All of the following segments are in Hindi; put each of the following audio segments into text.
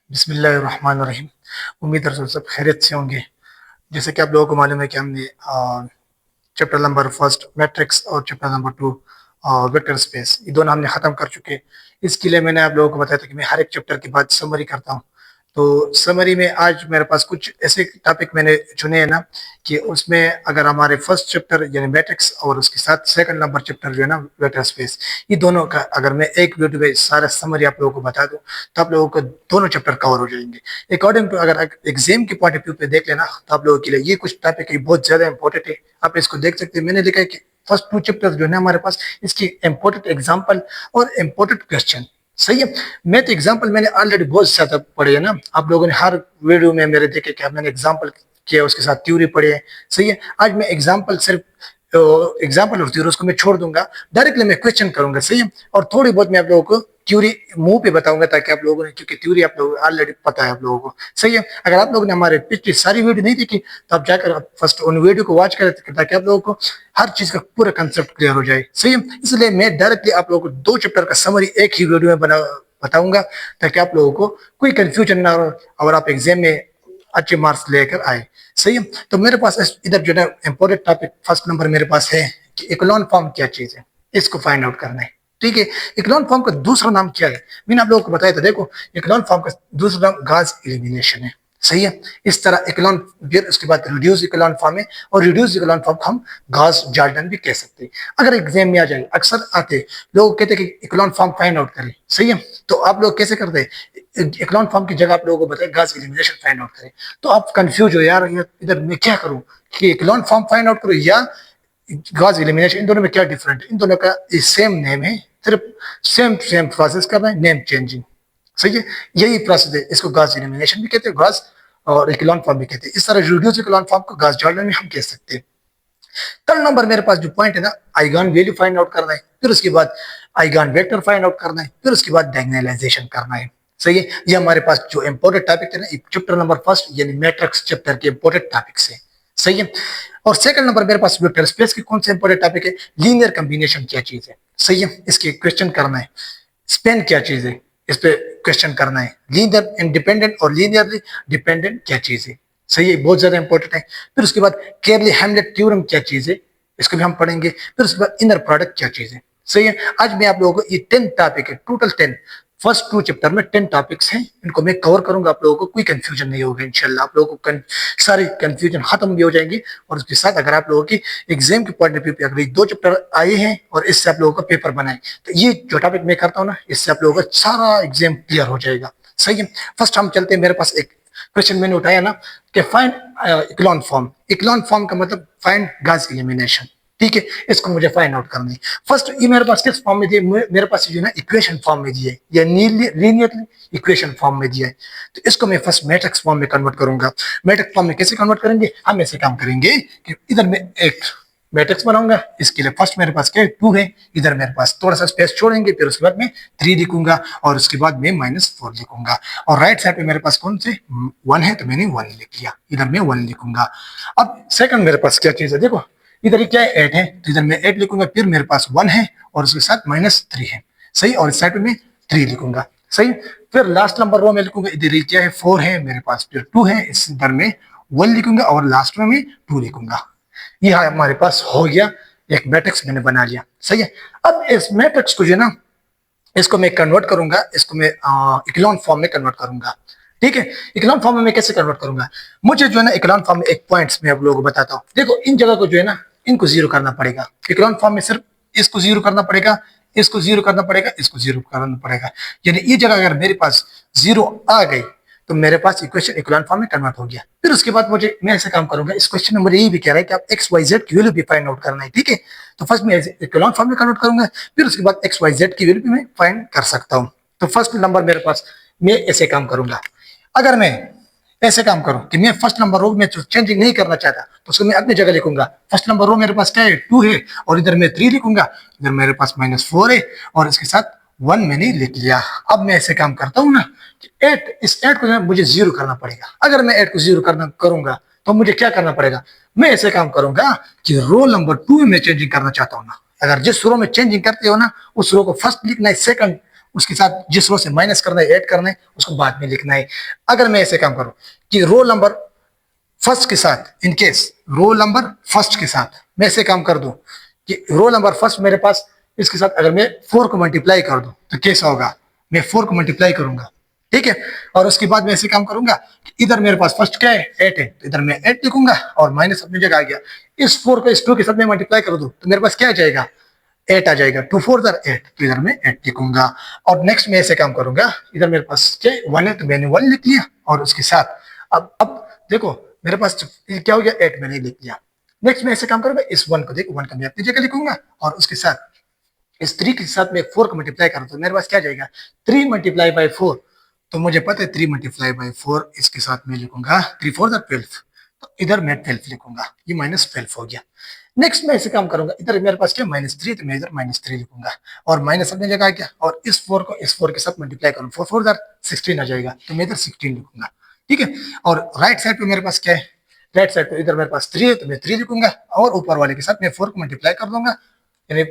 बिस्मिल्लाहिर्रहमानिर्रहीम। उम्मीद है सब खैरियत से होंगे। जैसे कि आप लोगों को मालूम है कि हमने चैप्टर नंबर फर्स्ट मैट्रिक्स और chapter number two vector space, ये दोनों हमने ख़त्म कर चुके हैं। इसके लिए मैंने आप लोगों को बताया था कि मैं हर एक चैप्टर के बाद समरी करता हूँ। तो समरी में आज मेरे पास कुछ ऐसे टॉपिक मैंने चुने हैं ना, कि उसमें अगर हमारे फर्स्ट चैप्टर यानी मैट्रिक्स और उसके साथ सेकंड नंबर चैप्टर जो है ना वेक्टर स्पेस, ये दोनों का अगर मैं एक वीडियो में सारा समरी आप लोगों को बता दूं तो आप लोगों को दोनों चैप्टर कवर हो जाएंगे। अकॉर्डिंग टू अगर एग्जाम के पॉइंट ऑफ व्यू पे देख लेना तो आप लोगों के लिए ये कुछ टॉपिक बहुत ज्यादा इंपॉर्टेंट है। आप इसको देख सकते हैं। मैंने लिखा है कि फर्स्ट टू चैप्टर जो है ना हमारे पास, इसकी इंपॉर्टेंट एग्जाम्पल और इंपॉर्टेंट क्वेश्चन। सही है। मैं तो एग्जाम्पल मैंने ऑलरेडी बहुत ज्यादा पढ़े है ना, आप लोगों ने हर वीडियो में मेरे देखे कि मैंने एग्जाम्पल किया, उसके साथ थ्योरी पढ़ी है। सही है। आज मैं एग्जाम्पल सिर्फ एग्जाम्पल और थ्योरी उसको मैं छोड़ दूंगा, डायरेक्टली मैं क्वेश्चन करूंगा। सही है। और थोड़ी बहुत मैं आप लोगों को थ्योरी मुंह पे बताऊंगा, ताकि आप लोगों ने, क्योंकि थ्योरी आप लोगों को ऑलरेडी पता है आप लोगों को। सही है। अगर आप लोगों ने हमारे पिछली सारी वीडियो नहीं देखी तो आप जाकर फर्स्ट उन वीडियो को वॉच करें, ताकि आप लोगों को हर चीज का पूरा कंसेप्ट क्लियर हो जाए। सही है। इसलिए मैं डायरेक्टली आप लोगों को दो चैप्टर का समरी एक ही वीडियो में बताऊंगा, ताकि आप लोगों को कोई कंफ्यूजन ना हो और आप एग्जाम में अच्छे मार्क्स लेकर आए। सही है। तो मेरे पास इधर जो है इंपॉर्टेंट टॉपिक फर्स्ट नंबर मेरे पास है कि इकोलॉन फॉर्म क्या चीज है, इसको फाइंड आउट करना है। ठीक है। इकोलॉन फॉर्म का दूसरा नाम क्या है, मैंने आप लोगों को बताया था। देखो, इकोलॉन फॉर्म का दूसरा नाम गाज एलिमिनेशन है। सही है। इस तरह इकोलॉन, फिर उसके बाद रिड्यूस इकोलॉन फॉर्म है, और रिड्यूस इकोलॉन फॉर्म को हम गाज जॉर्डन भी कह सकते हैं। अगर एग्जाम में आ जाए, अक्सर आते लोग कहते हैं कि इकोलॉन फॉर्म फाइंड आउट करें। सही है। तो आप लोग कैसे करते हैं, इकोलॉन फॉर्म की जगह आप लोगों को बताए गाज एलिमिनेशन फाइंड आउट करें। तो आप कंफ्यूज हो, यार इधर मैं क्या करूं, कि इकोलॉन फॉर्म फाइंड आउट करूं या गाज एलिमिनेशन, इन दोनों में क्या डिफरेंट है। इन दोनों का सेम नेम है, सिर्फ सेम सेम प्रोसेस करना है, नेम चेंजिंग। सही है। यही प्रोसेस है, इसको गाज एलिमिनेशन भी कहते हैं, गाज और इकोलॉन फॉर्म भी कहते हैं। इस तरह रिड्यूस इकोलॉन फॉर्म को गाज जॉर्डन में हम कह सकते हैं। थर्ड नंबर मेरे पास जो पॉइंट है ना, आइगन वैल्यू फाइंड आउट करना है, फिर उसके बाद आइगन वेक्टर फाइंड आउट करना है, फिर उसके बाद डायगोनलाइजेशन करना है। सही है। ये हमारे पास जो इंपॉर्टेंट टॉपिक है ना, चैप्टर नंबर फर्स्ट यानी मैट्रिक्स चैप्टर के इंपॉर्टेंट टॉपिक्स है। सही है। और सेकंड नंबर मेरे पास वेक्टर स्पेस के कौन से इंपॉर्टेंट टॉपिक है, लीनियर कॉम्बिनेशन क्या चीज है। सही है। इसके क्वेश्चन करना है। स्पेन क्या चीज है, इस पे क्वेश्चन करना है। लीनियर इंडिपेंडेंट और लीनियरली डिपेंडेंट क्या चीज है। सही है। बहुत ज्यादा इंपॉर्टेंट है। फिर उसके बाद केरली हैमलेट थ्योरम क्या चीज है, इसको भी हम पढ़ेंगे। फिर उसके बाद इनर प्रोडक्ट क्या चीज है। सही है। आज मैं आप लोगों को ये 10 टॉपिक है, टोटल 10, फर्स्ट टू चैप्टर में 10 टॉपिक्स हैं, इनको मैं कवर करूंगा। आप लोगों को कोई कंफ्यूजन नहीं होगा इंशाल्लाह। आप लोगों को सारी कंफ्यूजन खत्म भी हो जाएंगी। और उसके साथ अगर आप लोगों की एग्जाम के पॉइंट ऑफ व्यू पे अगर ये दो चैप्टर आए हैं और इससे आप लोगों का पेपर बनाए, तो ये जो टॉपिक मैं करता हूँ ना, इससे आप लोगों का सारा एग्जाम क्लियर हो जाएगा। सही है। फर्स्ट हम चलते हैं, मेरे पास एक क्वेश्चन मैंने उठाया ना कि फाइंड इकोलॉन फॉर्म। इकोलॉन फॉर्म का मतलब फाइंड गाज एलिमिनेशन। ठीक है। इसको मुझे फाइंड आउट करना है। फर्स्ट ये मेरे पास किस फॉर्म में दिया, मेरे पास जो है ना इक्वेशन फॉर्म में दिया है, या लीनियरली इक्वेशन फॉर्म में दिया है। तो इसको मैं फर्स्ट मैट्रिक्स फॉर्म में कन्वर्ट करूंगा। मैट्रिक्स फॉर्म में कैसे कन्वर्ट करेंगे, हम ऐसे काम करेंगे कि इधर में एक मैट्रिक्स बनाऊंगा। इसके लिए फर्स्ट मेरे पास क्या है, 2 है। इधर मेरे पास थोड़ा सा स्पेस छोड़ेंगे, फिर उसके बाद में 3 लिखूंगा, और उसके बाद में -4 लिखूंगा। और राइट साइड पे मेरे पास कौन से 1 है, तो मैंने 1 लिख लिया, इधर मैं 1 लिखूंगा। अब सेकंड मेरे पास क्या चीज है, देखो इधर क्या है, 8 है, तो इधर मैं 8 लिखूंगा। फिर मेरे पास 1 है और उसके साथ -3 है। सही। और इस साइड पे मैं 3 लिखूंगा। सही। फिर लास्ट नंबर रो में लिखूंगा, इधर क्या है, 4 है मेरे पास, फिर 2 है, इस इधर में 1 लिखूंगा, और लास्ट में मैं 2 लिखूंगा। ये हमारे पास हो गया, एक मैट्रिक्स मैंने बना लिया। सही है। अब इस मैट्रिक्स को जो है ना, इसको मैं कन्वर्ट करूंगा, इसको मैं इकोलॉन फॉर्म में कन्वर्ट करूंगा। ठीक है। इकोलॉन फॉर्म में मैं कैसे कन्वर्ट करूंगा, मुझे जो है ना इकोलॉन फॉर्म में एक पॉइंट्स में आप लोगों को बताता हूँ। देखो इन जगह को जो है ना, इनको जीरो करना पड़ेगा। इकोलॉन फॉर्म में सिर्फ इसको जीरो करना पड़ेगा, इसको जीरो करना पड़ेगा, इसको जीरो करना पड़ेगा। यानी ये जगह अगर मेरे पास जीरो आ गई तो मेरे पास इक्वेशन इकोलॉन फॉर्म में कन्वर्ट हो गया। फिर उसके बाद मुझे, मैं ऐसे काम करूंगा, इस क्वेश्चन में मुझे यही भी कह रहा है कि आप एक्स वाई जेड की वैल्यू भी फाइंड आउट करना है। ठीक है। तो फर्स्ट मैं इकोलॉन फॉर्म में कन्वर्ट करूंगा, फिर उसके बाद एक्स वाई जेड की वैल्यू भी मैं फाइंड कर सकता हूँ। तो फर्स्ट नंबर मेरे पास, मैं ऐसे काम करूंगा। अगर मैं ऐसे काम करूं कि मैं फर्स्ट नंबर रो में चेंजिंग नहीं करना चाहता, तो उसको मैं अपनी जगह लिखूंगा। फर्स्ट नंबर रो मेरे पास क्या है, 2 है, और इधर मैं 3 लिखूंगा, इधर मेरे पास -4 है, और इसके साथ 1 मैंने लिख लिया। अब मैं ऐसे काम करता हूँ ना कि 8, इस 8 को मुझे जीरो करना पड़ेगा। अगर मैं 8 को जीरो करूंगा तो मुझे क्या करना पड़ेगा, मैं ऐसे काम करूंगा कि रो नंबर 2 में चेंजिंग करना चाहता हूँ ना, अगर जिस रो में चेंजिंग करते हो ना, उस रो को फर्स्ट लिखना है, सेकंड उसके साथ जिस रो से माइनस करना है, ऐड करना है, उसको बाद में लिखना है। अगर मैं ऐसे काम करूं कि रोल नंबर फर्स्ट के साथ, in case roll number first के साथ मैं ऐसे काम कर दूं कि रोल नंबर फर्स्ट मेरे पास, इसके साथ अगर मैं 4 को मल्टीप्लाई कर दूं तो कैसा होगा, मैं 4 को मल्टीप्लाई करूंगा, ठीक है। और उसके बाद मैं ऐसे काम करूंगा कि इधर मेरे पास फर्स्ट क्या है, 8 है, तो इधर मैं 8 लिखूंगा और माइनस अपनी जगह आ गया। इस 4 को इस 2 के साथ मैं मल्टीप्लाई कर दूं तो मेरे पास क्या आ जाएगा, 8 आ जाएगा। 2 4 दर 8, तो इधर मैं 8 लिखूंगा। और नेक्स्ट मैं ऐसे काम करूंगा, इधर मेरे पास क्या 1 है तो मैंने 1 लिख लिया और उसके साथ अब देखो मेरे पास क्या हो गया, 8 मैंने लिख लिया। नेक्स्ट मैं ऐसे काम करूंगा, इस 1 को देखो 1 का मैं अपनी जगह लिखूंगा और उसके साथ इस 3 के साथ में 4 को मल्टीप्लाई करूं तो मेरे पास क्या जाएगा, 3 मल्टीप्लाई बाई 4। तो मुझे पता है 3 मल्टीप्लाई बाई 4, इसके साथ में लिखूंगा 3 4 दर 12, तो इधर मैं 12 लिखूंगा, ये -12 हो गया। नेक्स्ट मैं ऐसे काम करूंगा, इधर मेरे पास क्या -3, तो मैं इधर -3 लिखूंगा और माइनस अपनी जगह आ गया। और इस 4 को इस 4 के साथ मल्टीप्लाई करूँ, 4 4 दर 16 आ जाएगा, तो मैं इधर 16 लिखूंगा, ठीक है। और राइट साइड पे मेरे पास क्या है, राइट साइड पे इधर मेरे पास 3 है तो मैं 3 लिखूंगा और ऊपर वाले के साथ मैं 4 को मल्टीप्लाई कर दूंगा, यानी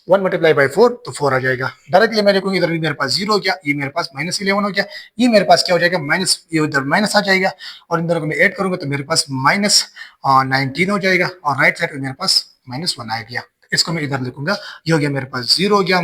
1 मल्टीप्लाई बाई 4 तो 4 आ जाएगा। डायरेक्टली मैं लिखूंगा, इधर भी मेरे पास 0 हो गया, ये मेरे पास -11 हो गया, ये मेरे पास क्या हो जाएगा माइनस, ये उधर माइनस आ जाएगा और इन दोनों को मैं ऐड करूंगा तो मेरे पास -19 हो जाएगा और राइट साइड पे मेरे पास -1 आ गया। इसको मैं इधर लिखूंगा, ये हो गया मेरे पास 0 हो गया,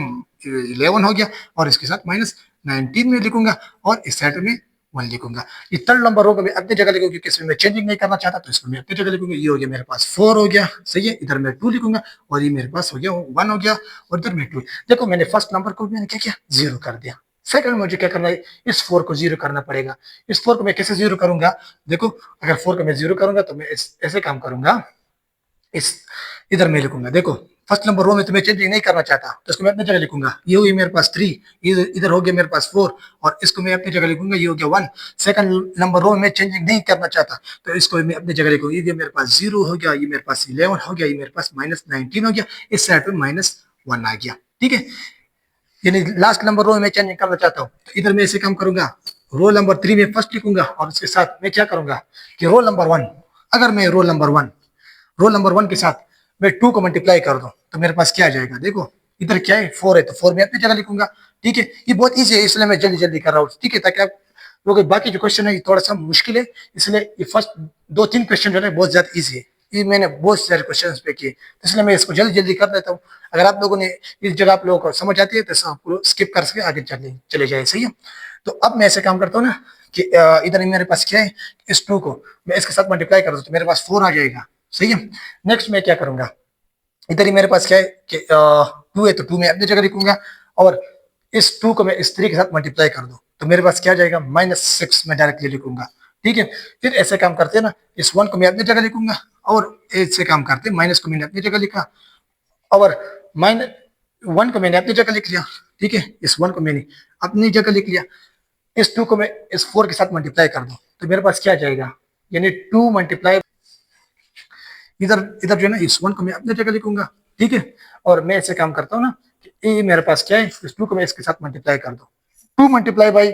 11 हो गया और इसके साथ -19 में लिखूंगा और इस साइड में 1 लिखूंगा। ये थर्ड नंबर होगा मैं अपनी जगह लिखूंगा क्योंकि इसमें मैं चेंजिंग नहीं करना चाहता, तो इसको मैं अपनी जगह लिखूंगा। ये हो गया मेरे पास 4 हो गया, सही है, इधर मैं 2 लिखूंगा और ये मेरे पास हो गया 1 हो गया और इधर में 2। देखो मैंने फर्स्ट नंबर को मैंने क्या किया, 0 कर दिया। सेकंड में मुझे क्या करना है, इस 4 को 0 करना पड़ेगा। इस 4 को मैं कैसे 0 करूंगा, देखो अगर 4 को मैं 0 करूंगा तो मैं ऐसे काम करूंगा, इस इधर मैं लिखूंगा, देखो फर्स्ट नंबर रो में तो मैं चेंजिंग नहीं करना चाहता तो इसको मैं अपनी जगह लिखूंगा, ये हो गया मेरे पास 3, इधर हो गया मेरे पास 4 और इसको मैं अपनी जगह लिखूंगा, ये हो गया 1। सेकंड नंबर रो में चेंजिंग नहीं करना चाहता तो इसको मैं अपनी जगह लिखूंगा, ये मेरे पास 0 हो गया, ये मेरे पास 11 हो गया, ये मेरे पास -19 हो गया, इस साइड पे -1 आ गया, ठीक है। यानी लास्ट नंबर रो में चेंजिंग करना चाहता हूँ तो इधर मैं ऐसे काम करूंगा, रोल नंबर 3 में फर्स्ट लिखूंगा और उसके साथ मैं क्या करूंगा कि रोल नंबर 1, अगर मैं रोल नंबर 1 के साथ मैं 2 को मल्टीप्लाई कर दूं तो मेरे पास क्या आ जाएगा, देखो इधर क्या है 4 है तो 4 मैं अपनी जगह लिखूंगा, ठीक है। ये बहुत ईजी है इसलिए मैं जल्दी जल्दी कर रहा हूँ, ठीक है, ताकि आप लोग बाकी जो क्वेश्चन है ये थोड़ा सा मुश्किल है, इसलिए ये फर्स्ट 2 3 क्वेश्चन जो है बहुत ज्यादा ईजी है, ये मैंने बहुत सारे क्वेश्चन पे किए तो इसलिए मैं इसको जल्दी जल्दी कर देता हूँ। अगर आप लोगों ने इस जगह आप लोगों को समझ आती है तो आपको स्किप कर सके आगे चले जाए, सही है। तो अब मैं ऐसे काम करता हूँ ना कि इधर मेरे पास क्या है, इस 2 को मैं इसके साथ मल्टीप्लाई कर दूं तो मेरे पास 4 आ जाएगा, सही है। नेक्स्ट मैं क्या करूंगा, इधर ही मेरे पास क्या है कि 2 है तो 2 मैं अपनी जगह लिखूंगा और इस 2 को मैं इस 3 के साथ मल्टीप्लाई कर दूं तो मेरे पास क्या जाएगा -6 मैं डायरेक्टली लिखूंगा, ठीक है। फिर ऐसे काम करते हैं ना, इस 1 को मैं अपनी जगह लिखूंगा और ऐसे काम करते हैं, माइनस को मैंने अपनी जगह लिखा और -1 को मैंने अपनी जगह लिख लिया, ठीक है। इस 1 को मैंने अपनी जगह लिख लिया, इस 2 को मैं इस 4 के साथ मल्टीप्लाई कर दूं तो मेरे पास क्या जाएगा, यानी 2 मल्टीप्लाई, इधर इधर जो है ना इस 1 को मैं अपनी जगह लिखूंगा, ठीक है। और मैं ऐसे काम करता हूँ ना कि ये मेरे पास क्या है, इस 2 को मैं इसके साथ मल्टीप्लाई कर दूं, 2 मल्टीप्लाई बाई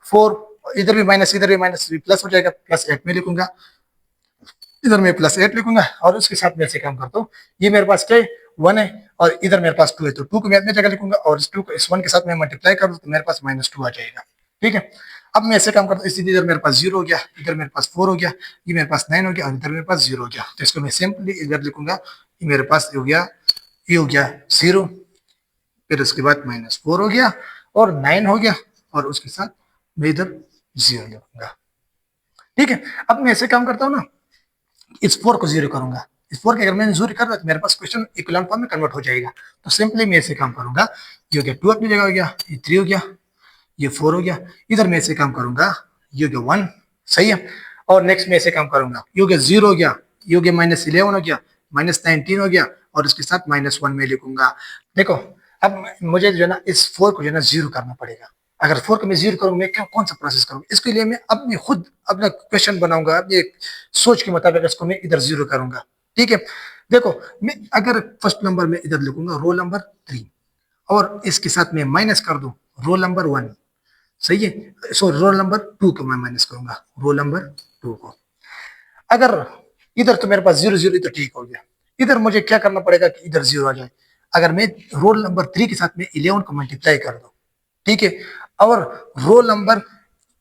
4, इधर भी माइनस इधर भी माइनस, प्लस हो जाएगा, +8 में लिखूंगा, इधर मैं +8 लिखूंगा और उसके साथ में ऐसे काम करता हूँ, ये मेरे पास क्या है 1 है और इधर मेरे पास 2 है तो 2 को मैं अपनी जगह लिखूंगा और इस 2 को इस 1 के साथ में मल्टीप्लाई कर दूं तो मेरे पास -2 आ जाएगा, ठीक है। अब मैं ऐसे काम करता हूँ, इसी इधर मेरे पास 0 हो गया, इधर मेरे पास 4 हो गया, ये मेरे पास 9 हो गया और इधर मेरे पास 0 हो गया, तो इसको मैं सिंपली इधर लिखूंगा, ये मेरे पास हो गया, ये हो गया 0, फिर उसके बाद -4 हो गया और 9 हो गया और उसके साथ मैं इधर 0 लिखूंगा, ठीक है। अब मैं ऐसे काम करता हूँ ना, इस 4 को 0 करूंगा, इस 4 के अगर मैंने 0 कर दिया तो मेरे पास क्वेश्चन इक्विवेलेंट फॉर्म में कन्वर्ट हो जाएगा, तो सिंपली मैं ऐसे काम करूंगा, ये हो गया 2 अपनी जगह हो गया, ये 3 हो गया, ये 4 हो गया, इधर मैं ऐसे काम करूंगा, ये हो गया 1, सही है। और नेक्स्ट मैं ऐसे काम करूंगा, ये हो गया 0 हो गया, ये हो गया -11 हो गया, -19 हो गया और उसके साथ -1 में लिखूंगा। देखो अब मुझे जो है ना इस 4 को जो है ना 0 करना पड़ेगा, अगर 4 को मैं 0 करूंगा मैं क्या कौन सा प्रोसेस करूंगा, इसके लिए मैं अपनी खुद अपना क्वेश्चन बनाऊंगा, अपनी सोच के मुताबिक इसको मैं इधर 0 करूंगा, ठीक है। देखो मैं अगर फर्स्ट नंबर में इधर लिखूंगा रोल नंबर 3 और इसके साथ में माइनस कर दूं रोल नंबर 1, सही है, सो रोल नंबर 2 को मैं माइनस करूंगा रोल नंबर 2 को। अगर इधर तो मेरे पास 0 0 तो ठीक हो गया, इधर मुझे क्या करना पड़ेगा कि इधर 0 आ जाए, अगर मैं रोल नंबर 3 के साथ में 11 को मल्टीप्लाई कर दूं ठीक है। और रोल नंबर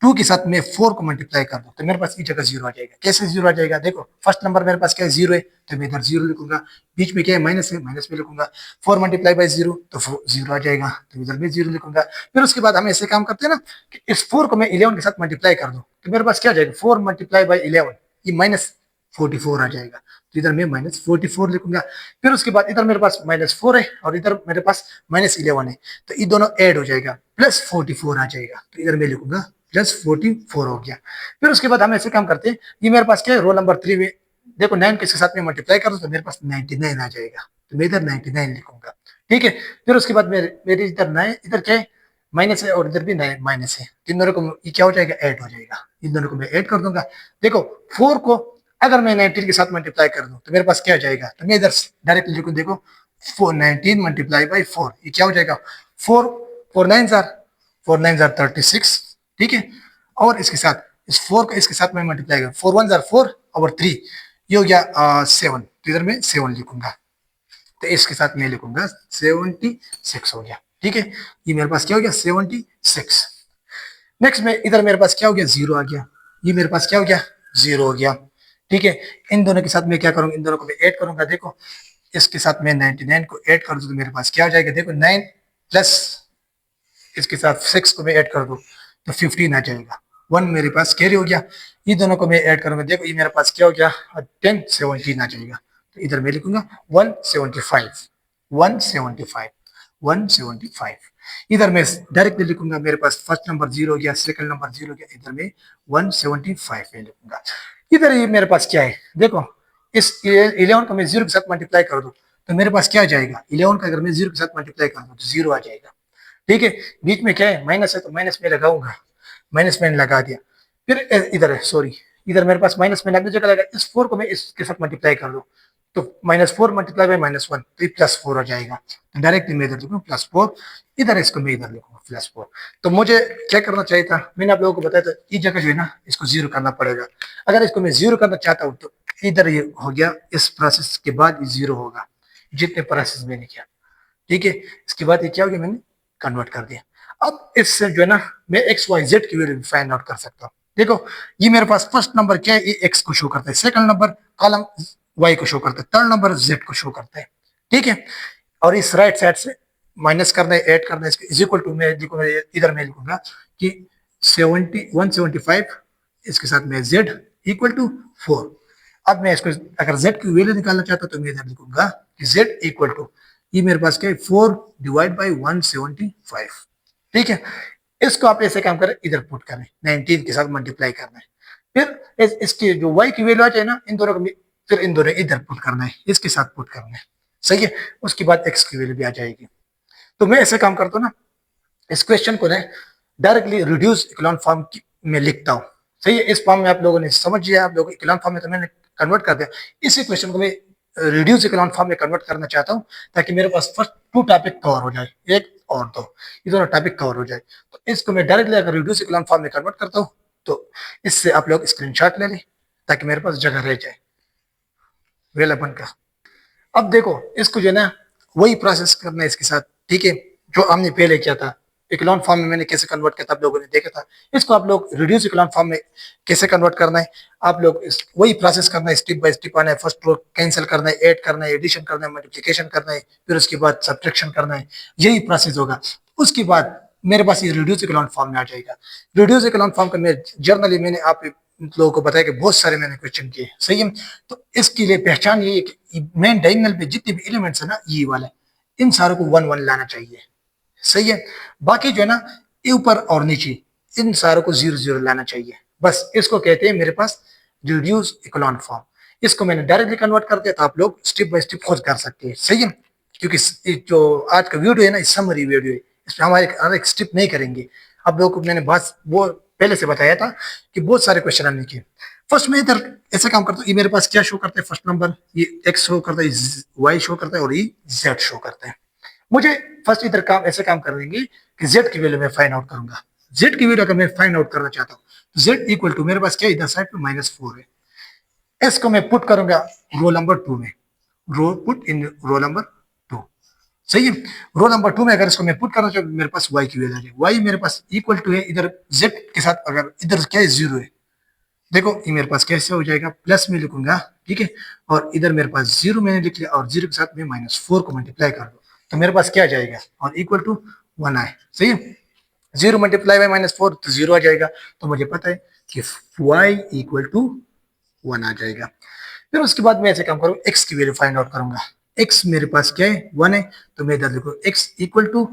2 के साथ मैं 4 को मल्टीप्लाई कर दूं तो मेरे पास की जगह 0 आ जाएगा। कैसे 0 आ जाएगा? देखो फर्स्ट नंबर मेरे पास क्या है, 0 है, तो मैं इधर 0 लिखूंगा। बीच में क्या है, माइनस है, माइनस में लिखूंगा। 4 मल्टीप्लाई बाई 0 तो 0 आ जाएगा, तो इधर भी 0 लिखूंगा। फिर उसके बाद हम ऐसे काम करते हैं ना कि इस 4 को मैं 11 के साथ मल्टीप्लाई कर दूं तो मेरे पास क्या आ जाएगा, 4 मल्टीप्लाई बाई 11, ये माइनस 44 आ जाएगा, तो इधर मैं माइनस 44 लिखूंगा। फिर उसके बाद इधर मेरे पास माइनस 4 है और इधर मेरे पास माइनस 11 है, तो ये दोनों ऐड हो जाएगा, प्लस 44 आ जाएगा, तो इधर मैं लिखूंगा प्लस 44 हो गया। फिर उसके बाद हम ऐसे काम करते हैं, ये मेरे पास क्या है, रोल नंबर 3 में देखो 9 के साथ में मल्टीप्लाई करो तो मेरे पास 99 आ जाएगा, तो मैं इधर 99 लिखूंगा। ठीक है। फिर उसके बाद मेरे इधर 9, इधर क्या है, माइनस है और इधर भी माइनस है, इन दोनों को ये क्या हो जाएगा, ऐड हो जाएगा, इन दोनों को मैं ऐड कर दूंगा। देखो 4 को अगर मैं 19 के साथ मल्टीप्लाई कर दूं तो मेरे पास क्या आ जाएगा, तो मैं इधर डायरेक्ट लिखूं, देखो 19 मल्टीप्लाई बाई 4, ये क्या हो जाएगा, 4 4 9 4 9 36। ठीक है। और इसके साथ इस 4 को इसके साथ में मल्टीप्लाई कर, 4 1 4 और 3, ये हो गया 7, तो इधर मैं 7 लिखूंगा, तो इसके साथ मैं लिखूंगा 76 हो गया। ठीक है। ये मेरे पास क्या हो गया, 76। नेक्स्ट में इधर मेरे पास क्या हो गया, 0 आ गया, ये मेरे पास क्या हो गया, 0 हो गया। ठीक है। इन दोनों के साथ मैं क्या करूंगा, इन दोनों को मैं ऐड करूंगा। देखो इसके साथ मैं 99 को ऐड कर दूं तो मेरे पास क्या हो जाएगा, देखो 9 प्लस इसके साथ 6 को मैं ऐड कर दूं तो 15 आ जाएगा, 1 मेरे पास कैरी हो गया। ये दोनों को मैं ऐड करूंगा, देखो ये मेरे पास क्या हो गया, 10 17 आ जाएगा, तो इधर मैं लिखूंगा 175 175 175। इधर मैं डायरेक्टली लिखूंगा, मेरे पास फर्स्ट नंबर 0 हो गया, सेकंड नंबर 0 हो गया, इधर मैं 175 में लिखूंगा। इधर ये मेरे पास क्या है, देखो इस 11 को मैं 0 के साथ मल्टीप्लाई कर दूं तो मेरे पास क्या आ जाएगा, 11 का अगर मैं 0 के साथ मल्टीप्लाई कर दूं तो 0 आ जाएगा। ठीक है। बीच में क्या है, माइनस है, तो माइनस में लगाऊंगा, माइनस में लगा दिया। फिर इधर है, सॉरी, इधर मेरे पास माइनस में लगने जगह लगा, इस 4 को मैं इसके साथ मल्टीप्लाई कर दूं तो -4 मल्टीप्लाई बाई -1 तो ये +4 हो जाएगा, तो डायरेक्टली मैं इधर लिखूँ +4, इधर इसको मैं इधर लिखूंगा +4। तो मुझे क्या करना चाहिए था, मैंने आप लोगों को बताया था, इस जगह जो है ना इसको 0 करना पड़ेगा। अगर इसको मैं 0 करना चाहता हूँ तो इधर ये हो गया, इस प्रोसेस के बाद ये 0 होगा, जितने प्रोसेस मैंने किया। ठीक है। इसके बाद ये क्या हो गया, मैंने कन्वर्ट कर दिया। अब इससे जो है ना मैं एक्स वाई जेड की वैल्यू फाइंड आउट कर सकता हूँ। देखो ये मेरे पास फर्स्ट नंबर क्या है, ये एक्स को शो करता है, सेकंड नंबर कॉलम वाई को शो करता है, थर्ड नंबर जेड को शो करता है। ठीक है। और इस राइट साइड से माइनस करना है, ऐड करना है, इज इक्वल टू मैं लिखूंगा, इधर मैं लिखूंगा कि 175 इसके साथ में जेड इक्वल टू 4। अब मैं इसको अगर जेड की वैल्यू निकालना चाहता हूं तो मैं इधर लिखूंगा कि जेड इक्वल टू, ये मेरे पास क्या है, 4 डिवाइड बाई 175। ठीक है। इसको आप ऐसे काम करें, इधर पुट करें, 19 के साथ मल्टीप्लाई करना है। फिर इसकी जो y की वैल्यू आ जाए ना, इन दोनों को फिर इन दोनों इधर पुट करना है, इसके साथ पुट करना है। सही है। उसके बाद x की वैल्यू भी आ जाएगी। तो मैं ऐसे काम करता हूँ ना, इस क्वेश्चन को ना डायरेक्टली रिड्यूस इक्लोन फॉर्म में लिखता हूँ। सही है। इस फॉर्म में आप लोगों ने समझ लिया, आप लोग इक्लोन फॉर्म में तो मैंने कन्वर्ट कर दिया। इसी क्वेश्चन को मैं रिड्यूस इक्लोन फॉर्म में कन्वर्ट करना चाहता हूँ ताकि मेरे पास फर्स्ट 2 टॉपिक कवर हो जाए, एक और दो, ये दोनों टॉपिक कवर हो जाए। तो इसको मैं डायरेक्टली अगर रिड्यूस इक्लोन फॉर्म में कन्वर्ट करता हूँ तो इससे आप लोग स्क्रीनशॉट ले लें ताकि मेरे पास जगह रह जाए वेल अपन का। अब देखो इसको जो है ना वही प्रोसेस करना है इसके साथ। ठीक है। जो हमने पहले किया था, इक्लोन फॉर्म में मैंने कैसे कन्वर्ट किया था आप लोगों ने देखा था, इसको आप लोग रिड्यूस इक्लोन फॉर्म में कैसे कन्वर्ट करना है, आप लोग वही प्रोसेस करना है, स्टेप बाय स्टेप आना है। फर्स्ट रो कैंसिल करना है, ऐड करना है, एडिशन करना है, मल्टीप्लिकेशन करना है, फिर उसके बाद सब्ट्रैक्शन करना है, यही प्रोसेस होगा। उसके बाद मेरे पास ये रिड्यूस इक्लोन फॉर्म में आ जाएगा। रिड्यूस इक्लोन फॉर्म का मैं जर्नली मैंने आप लोगों को बताया कि बहुत सारे मैंने क्वेश्चन किए। सही है। तो इसके लिए पहचान ये है कि मेन डायगोनल पे जितने भी एलिमेंट्स है ना, ये वाले इन सारों को 1 1 लाना चाहिए। सही है। बाकी जो है ना ये ऊपर और नीचे इन सारों को 0 0 लाना चाहिए। बस इसको कहते हैं मेरे पास रिड्यूस इक्लोन फॉर्म। इसको मैंने डायरेक्टली कन्वर्ट कर दिया, तो आप लोग स्टेप बाय स्टेप खुद कर सकते हैं। सही है। क्योंकि जो आज का वीडियो है ना, समरी वीडियो है, इसमें हमारे हर एक स्टेप नहीं करेंगे। आप लोगों को मैंने बात वो पहले से बताया था कि बहुत सारे क्वेश्चन हमने किए। फर्स्ट में इधर ऐसा काम करता हूँ, ये मेरे पास क्या शो करता है, फर्स्ट नंबर ये एक्स शो करता है, वाई शो करता है और ये जेड शो करता है। मुझे फर्स्ट इधर काम ऐसे काम कर देंगे कि जेड की वैल्यू मैं फाइंड आउट करूंगा। जेड की वैल्यू अगर मैं फाइंड आउट करना चाहता हूँ तो जेड इक्वल टू मेरे पास क्या इधर साइड पे -4 है, इसको मैं पुट करूंगा रो नंबर 2 में, रो पुट इन रो नंबर 2। सही है। रो नंबर 2 में अगर इसको मैं पुट करना चाहूँ मेरे पास y की वैल्यू आ जाए, y मेरे पास इक्वल टू है इधर z के साथ, अगर इधर क्या है 0 है, देखो ये मेरे पास कैसे हो जाएगा, प्लस में लिखूंगा, ठीक है, और इधर मेरे पास 0 मैंने लिख लिया और 0 के साथ में -4 को मल्टीप्लाई कर दो तो मेरे पास क्या आ जाएगा, और इक्वल टू 1 आए। सही है, 0 मल्टीप्लाई बाय -4 तो 0 आ जाएगा, तो मुझे पता है कि y इक्वल टू 1 आ जाएगा। फिर उसके बाद मैं ऐसे काम करूँ, x की वैल्यू फाइंड आउट करूंगा। x मेरे पास क्या है 1 है, तो मैं इधर लिखूँ x इक्वल टू,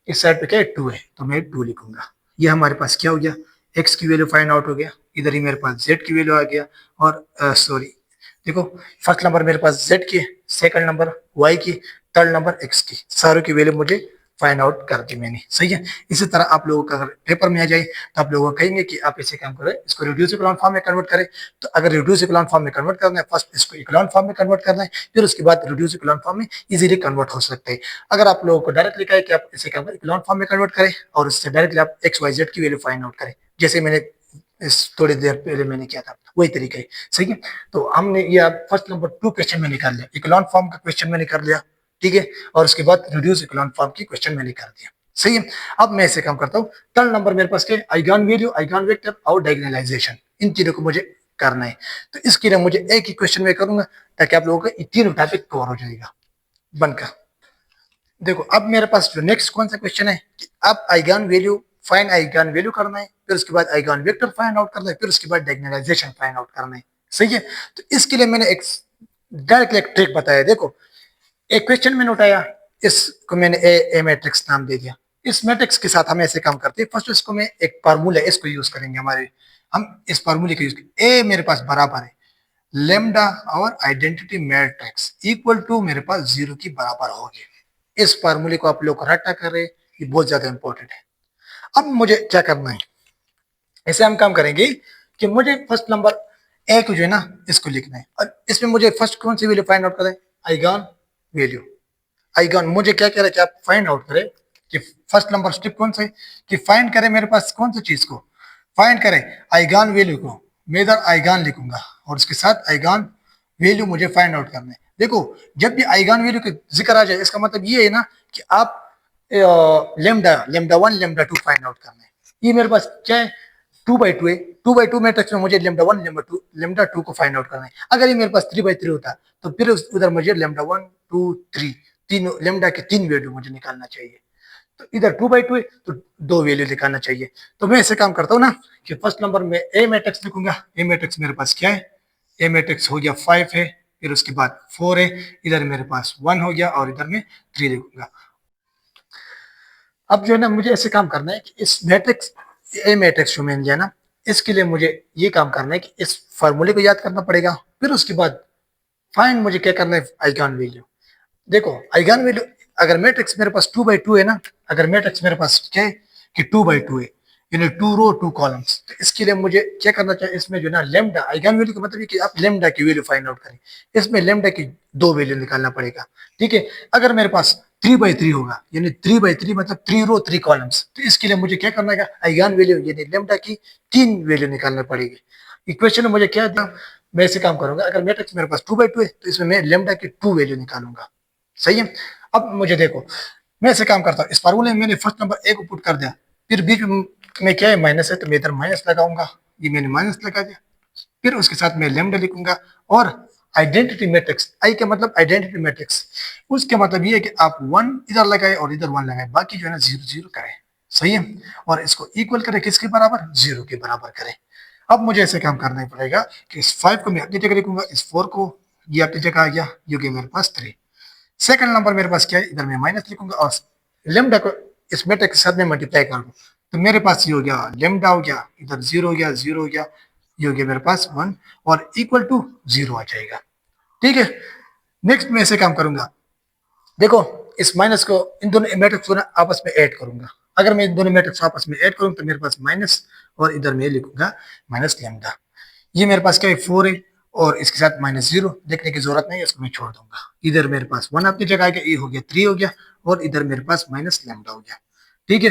इस साइड पे क्या है 2 है, तो मैं 2 लिखूंगा। ये हमारे पास क्या हो गया, x की वैल्यू फाइंड आउट हो गया, इधर ही मेरे पास z की वैल्यू आ गया, और सॉरी देखो, फर्स्ट नंबर मेरे पास z की, सेकंड नंबर y की, थर्ड नंबर x की, सारों की वैल्यू मुझे फाइंड आउट कर दी मैंने। सही है, इसी तरह आप लोगों का अगर पेपर में आ जाए तो आप लोगों को कहेंगे कि आप ऐसे काम करें, इसको रिड्यूसिबल फॉर्म में कन्वर्ट करें। तो अगर रिड्यूसिबल फॉर्म में कन्वर्ट करना है, फर्स्ट इसको इकोलॉन फॉर्म में कन्वर्ट करना है, फिर उसके बाद रिड्यूसिबल फॉर्म में इजीली कन्वर्ट हो सकते हैं। अगर आप लोगों को डायरेक्ट लिखा है कि आप इसे काम इकोलॉन फॉर्म में कन्वर्ट करें और उससे डायरेक्टली आप एक्स वाई जेड की वैल्यू फाइंड आउट करें, जैसे मैंने इस थोड़ी देर पहले मैंने किया था, वही तरीका है। सही है, तो हमने ये फर्स्ट नंबर 2 क्वेश्चन में निकाल लिया, इकोलॉन फॉर्म का क्वेश्चन में निकाल लिया, ठीक है, और उसके बाद रिड्यूस इकोलॉन फॉर्म की क्वेश्चन मैंने कर दिया। सही है, अब मैं ऐसे काम करता हूँ, थर्ड नंबर मेरे पास क्या है, आइगन वैल्यू, आइगन वेक्टर और डायगोनलाइजेशन, इन तीनों को मुझे करना है। तो इसके लिए मुझे एक ही क्वेश्चन में करूंगा ताकि आप लोगों का तीनों टॉपिक कवर हो जाएगा बनकर। देखो अब मेरे पास जो नेक्स्ट कौन सा क्वेश्चन है कि अब eigen value, find eigen value करना है, फिर उसके बाद आइगन वेक्टर फाइंड आउट करना है, फिर उसके बाद डायगोनलाइजेशन फाइंड आउट करना है। सही है, तो इसके लिए मैंने एक डायरेक्टली एक ट्रिक बताया। देखो एक क्वेश्चन मैंने उठाया, इसको मैंने ए मैट्रिक्स नाम दे दिया। इस मैट्रिक्स के साथ हम ऐसे काम करते हैं, फर्स्ट इसको मैं एक फार्मूला इसको यूज करेंगे, हमारे हम इस फार्मूले को यूज करेंगे। ए मेरे पास बराबर है लेमडा और आइडेंटिटी मैट्रिक्स इक्वल टू मेरे पास 0 की बराबर होगी। इस फार्मूले को आप लोग रटा करें, ये बहुत ज्यादा इंपॉर्टेंट है। अब मुझे क्या करना है, ऐसे हम काम करेंगे कि मुझे फर्स्ट नंबर ए को जो है ना इसको लिखना है, और इसमें मुझे फर्स्ट कौन सी वैल्यू फाइंड आउट करें, आइगन वैल्यू। आइगन मुझे क्या कह रहा है कि आप फाइंड आउट करें कि फर्स्ट नंबर स्टेप कौन सा है कि फाइंड करें मेरे पास कौन सी चीज को, फाइंड करें आइगन वैल्यू को। मैं इधर आइगन लिखूंगा और उसके साथ आइगन वैल्यू मुझे फाइंड आउट करना है। देखो जब भी आइगन वैल्यू का जिक्र आ जाए इसका मतलब ये है ना कि आप lambda lambda 1 lambda 2 find out करना है। ये मेरे पास क्या है 2/2 है, 2/2 मैट्रिक्स में मुझे लेमडा 1 लेमडा 2 को फाइंड आउट करना है। अगर ये मेरे पास 3/3 होता तो फिर उधर मुझे लेमडा 1 2 3 तीन लेमडा के 3 वैल्यू मुझे निकालना चाहिए। तो इधर 2/2 है तो 2 वैल्यू निकालना चाहिए। तो मैं ऐसे काम करता हूँ ना कि फर्स्ट नंबर में ए मैट्रिक्स लिखूंगा। ए मैट्रिक्स मेरे पास क्या है, ए मैट्रिक्स हो गया 5 है, फिर उसके बाद 4 है, इधर मेरे पास 1 हो गया और इधर में 3 लिखूंगा। अब जो है ना मुझे ऐसे काम करना है कि इस मैट्रिक्स ए मैट्रिक्स जो मैंने लिया ना, इसके लिए मुझे ये काम करना है कि इस फॉर्मूले को याद करना पड़ेगा, फिर उसके बाद फाइंड मुझे क्या करना है आइगन वैल्यू। देखो आइगन वैल्यू अगर मैट्रिक्स मेरे पास 2/2 है ना, अगर मैट्रिक्स मेरे पास क्या है कि 2/2 है, यानी 2 रो 2 कॉलम्स, तो इसके लिए मुझे क्या करना चाहिए, इसमें जो ना लेमडा आइगन वैल्यू का मतलब है कि आप लेमडा की वैल्यू फाइंड आउट करें, इसमें लेमडा की 2 वैल्यू निकालना पड़ेगा। ठीक है, अगर मेरे पास 3/3 होगा यानी 3/3 मतलब 3 रो 3 कॉलम्स, तो इसके लिए मुझे क्या करना है आइगन वैल्यू यानी लेमडा की 3 वैल्यू निकालना पड़ेगी। इक्वेशन में मुझे क्या दिया, मैं ऐसे काम करूंगा, अगर मैट्रिक्स मेरे पास 2/2 है तो इसमें मैं लेमडा की 2 वैल्यू निकालूंगा। सही है, अब मुझे देखो मैं ऐसे काम करता हूँ, इस फार्मूले में मैंने फर्स्ट नंबर ए को पुट कर दिया, फिर बीच में क्या है माइनस है तो मैं इधर माइनस लगाऊंगा, ये मैंने माइनस लगा दिया, फिर उसके साथ मैं लेमडा लिखूंगा। और आइडेंटिटी मैट्रिक्स, आई का मतलब आइडेंटिटी मैट्रिक्स, उसके मतलब ये है कि आप 1 इधर लगाए और इधर 1 लगाए, बाकी जो है ना 0 0 करें। सही है, और इसको इक्वल करें किसके बराबर, 0 के बराबर करें। अब मुझे ऐसे काम करना पड़ेगा कि इस 5 को मैं अपनी जगह लिखूंगा, इस 4 को ये अपनी जगह आ गया, जो कि मेरे पास 3। सेकंड नंबर मेरे पास क्या है, इधर मैं माइनस लिखूंगा और लेमडा को इस मैट्रिक्स के साथ में मल्टीप्लाई कर दूं, तो मेरे पास ये हो गया लेमडा हो गया, इधर 0 हो गया, 0 हो गया, ये हो गया मेरे पास 1 और इक्वल टू 0 आ जाएगा। ठीक है, नेक्स्ट मैं ऐसे काम करूंगा, देखो इस माइनस को इन दोनों मैट्रिक्स को ना आपस में ऐड करूंगा। अगर मैं इन दोनों मैट्रिक्स आपस में ऐड करूं तो मेरे पास माइनस और इधर मैं लिखूंगा माइनस लेमडा। ये मेरे पास क्या है 4 है और इसके साथ -0 देखने की जरूरत नहीं है, इसको मैं छोड़ दूंगा। इधर मेरे पास 1 अपनी जगह आ गया, ये हो गया 3 हो गया और इधर मेरे पास माइनस लेमडा हो गया। ठीक है,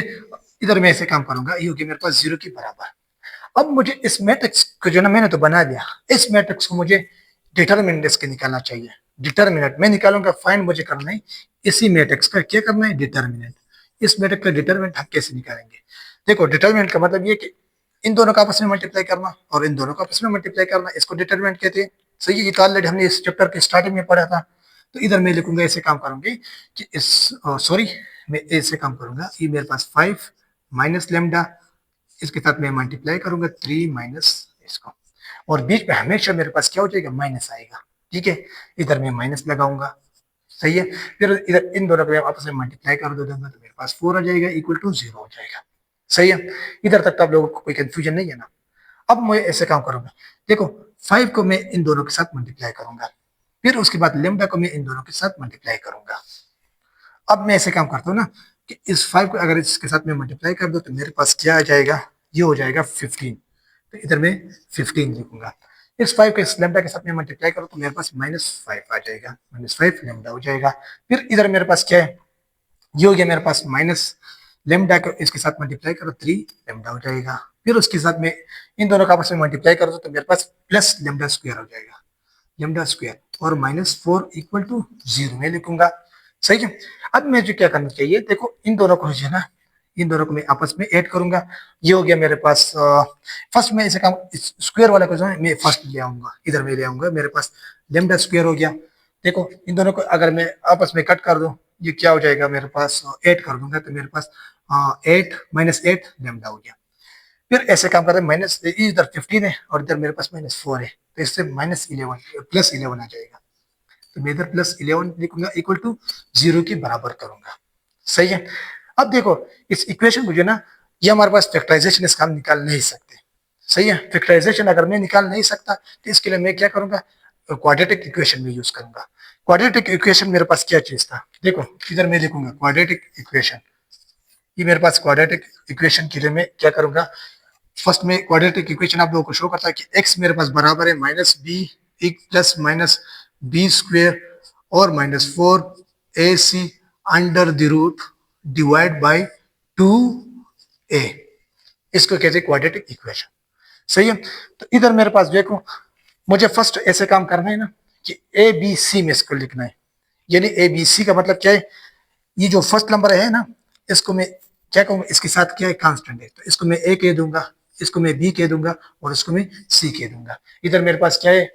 इधर मैं ऐसे काम करूंगा, ये हो गया मेरे पास 0 के बराबर। अब मुझे इस मैट्रिक्स को जो ना मैंने तो बना दिया, इस मैट्रिक्स को मुझे डिटरमिनेंट इसके निकालना चाहिए। डिटर्मिनेंट मैं निकालूंगा, फाइंड मुझे करना है इसी मैट्रिक्स का क्या करना है, डिटर्मिनेंट। इस मैट्रिक्स का डिटर्मिनेंट हम कैसे निकालेंगे? देखो डिटर्मिनेंट का मतलब ये कि इन दोनों का आपस में मल्टीप्लाई करना और इन दोनों का आपस में मल्टीप्लाई करना, इसको डिटर्मिनेंट कहते हैं। सही है, ये तो ऑलरेडी हमने इस चैप्टर के स्टार्टिंग में पढ़ा था। तो इधर मैं लिखूंगा, ऐसे काम करूंगी कि इस सॉरी मैं ऐसे काम करूंगा, ये मेरे पास 5 माइनस लेमडा, इसके साथ मैं मल्टीप्लाई करूंगा 3 माइनस इसको, और बीच में हमेशा मेरे पास क्या हो जाएगा, माइनस आएगा। ठीक है, इधर मैं माइनस लगाऊंगा। सही है, फिर इधर इन दोनों को आपस में मल्टीप्लाई कर दूंगा तो मेरे पास 4 आ जाएगा, इक्वल टू 0 हो जाएगा। सही है, इधर तक तो आप लोगों को कोई कंफ्यूजन नहीं है ना। अब मैं ऐसे काम करूंगा, देखो 5 को मैं इन दोनों के साथ मल्टीप्लाई करूंगा, फिर उसके बाद लेमडा को मैं इन दोनों के साथ मल्टीप्लाई करूंगा। अब मैं ऐसे काम करता हूँ ना कि इस 5 को अगर इसके साथ में मल्टीप्लाई कर दो तो मेरे पास क्या आ जाएगा, ये हो जाएगा 15। तो इधर मैं 15 लिखूंगा। इस 5 को इस लेमडा के साथ में मल्टीप्लाई करो तो मेरे पास -5 आ जाएगा, -5 लेमडा हो जाएगा। फिर इधर मेरे पास क्या है, ये हो गया मेरे पास माइनस लेमडा को इसके साथ मल्टीप्लाई करो 3 लेमडा हो जाएगा। फिर उसके साथ में इन दोनों का आपस में मल्टीप्लाई कर दो तो मेरे पास प्लस लेमडा स्क्वायर हो जाएगा, लेमडा स्क्वायर, और -4 इक्वल टू 0 में लिखूंगा। सही है, अब मुझे क्या करना चाहिए, देखो इन दोनों को जो है ना, इन दोनों को मैं आपस में ऐड करूंगा। ये हो गया मेरे पास फर्स्ट में ऐसे काम, स्क्वायर वाला को जो है मैं फर्स्ट ले आऊंगा, इधर में ले आऊंगा, मेरे पास लेमडा स्क्वायर हो गया। देखो इन दोनों को अगर मैं आपस में कट कर दूं, ये क्या हो जाएगा मेरे पास, 8 कर दूंगा तो मेरे पास 8 -8 लेमडा हो गया। फिर ऐसे काम करते हैं, माइनस इधर 15 है और इधर मेरे पास -4 है, तो इससे -11 प्लस 11 आ जाएगा। तो मैं इधर +11 लिखूंगा, इक्वल टू 0 के बराबर करूंगा। सही है, अब देखो इस इक्वेशन को जो ना, ये हमारे पास फैक्टराइजेशन इसका हम निकाल नहीं सकते। सही है, फैक्टराइजेशन अगर मैं निकाल नहीं सकता तो इसके लिए मैं क्या करूंगा, क्वाड्रेटिक इक्वेशन में यूज करूंगा। क्वाड्रेटिक इक्वेशन मेरे पास क्या चीज था, देखो इधर मैं लिखूंगा क्वाड्रेटिक इक्वेशन। ये मेरे पास क्वाड्रेटिक इक्वेशन के लिए मैं क्या करूंगा, फर्स्ट में क्वाड्रेटिक इक्वेशन आप लोगों को शो करता है कि x मेरे पास बराबर है -b plus minus B square और -4ac under the root divide by 2a, इसको कहते हैं क्वाड्रेटिक इक्वेशन। सही है, तो इधर मेरे पास देखो, मुझे फर्स्ट ऐसे काम करना है ना कि ए बी सी में इसको लिखना है। यानी ए बी सी का मतलब क्या है, ये जो फर्स्ट नंबर है ना, इसको मैं क्या कहूंगा, इसके साथ क्या है, कांस्टेंट है, तो इसको मैं ए कह दूंगा, इसको मैं बी कह दूंगा और इसको मैं सी कह दूंगा। इधर मेरे पास क्या है,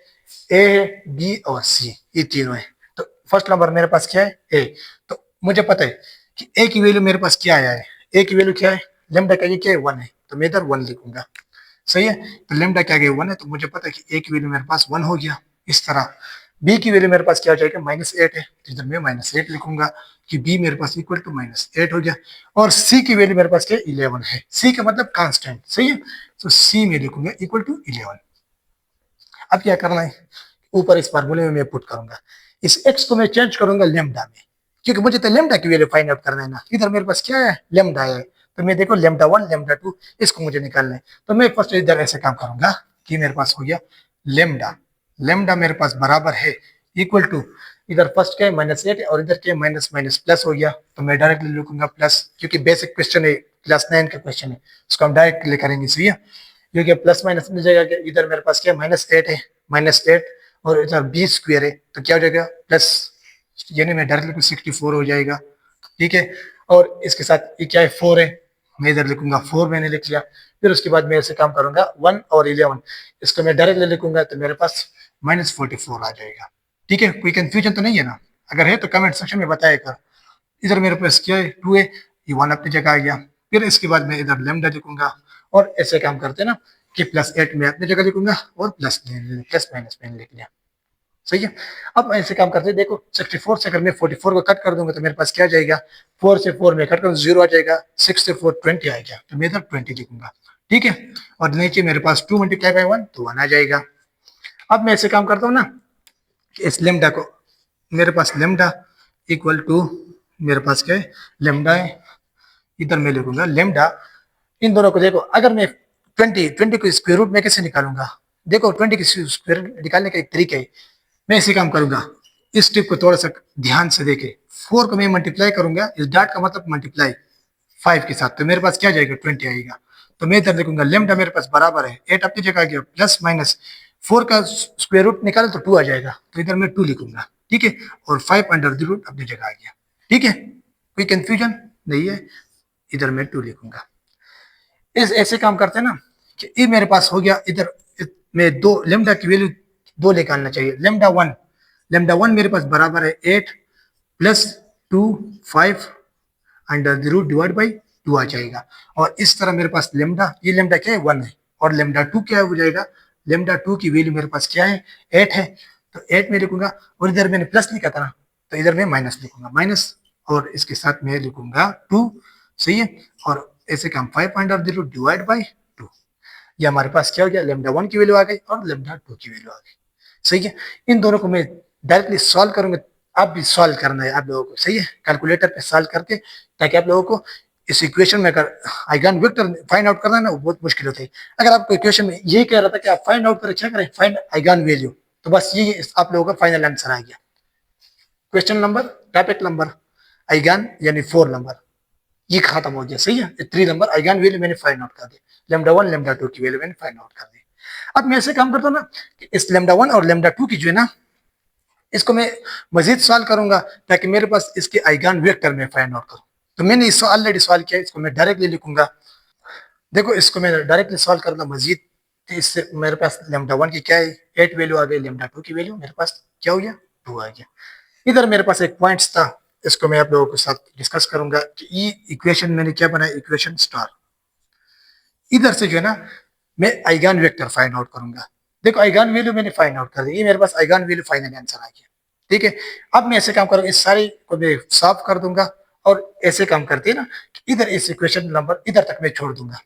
ए है, बी और सी, ये तीनों है। तो फर्स्ट नंबर मेरे पास क्या है, ए। तो मुझे पता है कि ए की वैल्यू मेरे पास क्या आया है, ए की वैल्यू क्या है, लेमडा का ये क्या है, 1 है, तो मैं इधर 1 लिखूंगा। सही है, तो लेमडा क्या गया, 1 है, तो मुझे पता है कि ए की वैल्यू मेरे पास 1 हो गया। इस तरह बी की वैल्यू मेरे पास क्या हो जाएगा, -8 है, तो इधर मैं -8 लिखूंगा कि बी मेरे पास इक्वल टू -8 हो गया। और सी की वैल्यू मेरे पास क्या, 11 है, सी का मतलब कांस्टेंट। सही है, तो सी में लिखूंगा इक्वल टू 11। अब क्या करना है, ऊपर इस फार्मूले में मैं पुट करूंगा, इस एक्स को मैं चेंज करूंगा लेमडा में, क्योंकि मुझे तो लेमडा की वैल्यू फाइंड आउट करना है ना। इधर मेरे पास क्या है, लेमडा है, तो मैं देखो लेमडा 1 लेमडा 2 इसको मुझे निकालना है। तो मैं फर्स्ट इधर ऐसे काम करूंगा कि मेरे पास हो गया लेमडा, लेमडा मेरे पास बराबर है इक्वल टू, इधर फर्स्ट क्या है -8 और इधर क्या है माइनस माइनस प्लस हो गया, तो मैं डायरेक्टली लिखूंगा प्लस, क्योंकि बेसिक क्वेश्चन है, क्लास 9 का क्वेश्चन है, उसको हम डायरेक्टली करेंगे। सही है, क्योंकि प्लस माइनस मिल जाएगा कि इधर मेरे पास क्या -8 है, -8 और इधर बी स्क्वायर है, तो क्या हो जाएगा प्लस, यानी मैं डायरेक्टली 64 हो जाएगा। ठीक है, और इसके साथ ये क्या है, 4 है, मैं इधर लिखूंगा 4, मैंने लिख लिया। फिर उसके बाद मैं ऐसे काम करूंगा 1 और 11, इसको मैं डायरेक्टली लिखूंगा तो मेरे पास -44 आ जाएगा। ठीक है, कोई कंफ्यूजन तो नहीं है ना, अगर है तो कमेंट सेक्शन में बताएगा। इधर मेरे पास क्या है, 2 है, ये 1 अपनी जगह आ गया। फिर इसके बाद मैं इधर लेमडा लिखूंगा और ऐसे काम करते हैं ना कि +8 में अपनी जगह लिखूंगा और प्लस माइनस मैंने लिख लिया। सही है, अब ऐसे काम करते हैं, देखो 64 से अगर मैं 44 को कट कर दूंगा तो मेरे पास क्या जाएगा, 4 से 4 में कट कर 0 आ जाएगा, 6 से 4 20 आएगा, तो मैं इधर 20 लिखूंगा। ठीक है, और नीचे मेरे पास 2 × 1 तो 1 आ जाएगा। अब मैं ऐसे काम करता हूँ ना कि इस लेमडा को, मेरे पास लेमडा इक्वल टू, मेरे पास क्या है, लेमडा है, इधर मैं लिखूंगा लेमडा। इन दोनों को देखो, अगर मैं 20 को स्क्वायर रूट में कैसे निकालूंगा, देखो 20 की स्क्वायर रूट निकालने का एक तरीका है, मैं ऐसे काम करूंगा, इस टिप को थोड़ा सा ध्यान से देखे, 4 को मैं मल्टीप्लाई करूंगा, इस डॉट का मतलब मल्टीप्लाई 5 के साथ, तो मेरे पास क्या जाएगा, 20 आएगा। तो मैं इधर लिखूंगा लेमडा मेरे पास बराबर है 8 अपनी जगह आ गया, प्लस माइनस 4 का स्क्वायर रूट निकाले तो 2 आ जाएगा, तो इधर मैं 2 लिखूंगा। ठीक है, और 5 अंडर द रूट अपनी जगह आ गया। ठीक है, कोई कंफ्यूजन नहीं है, इधर मैं 2 लिखूंगा। इस ऐसे काम करते हैं ना कि ये मेरे पास हो गया, इधर में दो लेमडा की वैल्यू 2 लेकर आना चाहिए। लेमडा वन मेरे पास बराबर है 8 plus 2 5 under the root divide by 2 आ जाएगा। और इस तरह मेरे पास लेमडा, ये लेमडा क्या है 1 है, और लेमडा 2 क्या हो जाएगा, लेमडा 2 की वैल्यू मेरे पास क्या है 8 है, तो 8 में लिखूंगा, और इधर मैंने प्लस लिखा था ना, तो इधर मैं माइनस लिखूंगा, माइनस, और इसके साथ मैं लिखूंगा 2। सही है, और ऐसे काम 5 under the root divide by 2, ये हमारे पास क्या हो गया, लेमडा 1 की वैल्यू आ गई और लेमडा 2 की वैल्यू आ गई। सही है, इन दोनों को मैं डायरेक्टली सॉल्व करूंगा, आप भी सॉल्व करना है आप लोगों को। सही है, कैलकुलेटर पे सॉल्व करके, ताकि आप लोगों को इस इक्वेशन में अगर आइगन वेक्टर फाइंड आउट करना है ना, वो बहुत मुश्किल होती है। अगर आपको इक्वेशन में यही कह रहा था कि आप फाइंड आउट करें, क्या करें, फाइंड आइगन वैल्यू, तो बस ये आप लोगों का फाइनल आंसर आ गया। Question number, topic number eigen यानी 4 नंबर, ये खत्म हो गया। सही है, 3 नंबर आइगन वैल्यू मैंने फाइंड आउट कर दी, लेमडा 1 लेमडा 2 की वैल्यू मैंने फाइंड आउट कर दी। अब मैं ऐसे काम करता हूँ ना कि इस लेमडा 1 और लेमडा 2 की जो है ना, इसको मैं मजीद सॉल्व करूंगा, ताकि मेरे पास इसके आइगन वेक्टर में फाइंड आउट करूं। तो मैंने इसको ऑलरेडी सॉल्व किया, इसको मैं डायरेक्टली लिखूंगा। देखो, इसको मैं डायरेक्टली सॉल्व करना मजीद, तो इससे मेरे पास लेमडा 1 की क्या है 8 वैल्यू आ गई, लेमडा 2 की वैल्यू मेरे पास क्या हो गया 2 आ गया। इधर मेरे पास एक पॉइंट्स था, इसको मैं आप लोगों के साथ डिस्कस करूंगा कि ये इक्वेशन मैंने क्या बनाया, इक्वेशन स्टार। इधर से जो है ना, मैं आइगन वेक्टर फाइंड आउट करूंगा। देखो, आइगन वैल्यू मैंने फाइंड आउट कर दी, ये मेरे पास आइगन वैल्यू फाइनल आंसर आ गया। ठीक है, अब मैं ऐसे काम करूंगा, इस सारी को मैं सॉल्व कर दूंगा, और ऐसे काम करते हैं ना कि इधर इस इक्वेशन नंबर इधर तक मैं छोड़ दूंगा,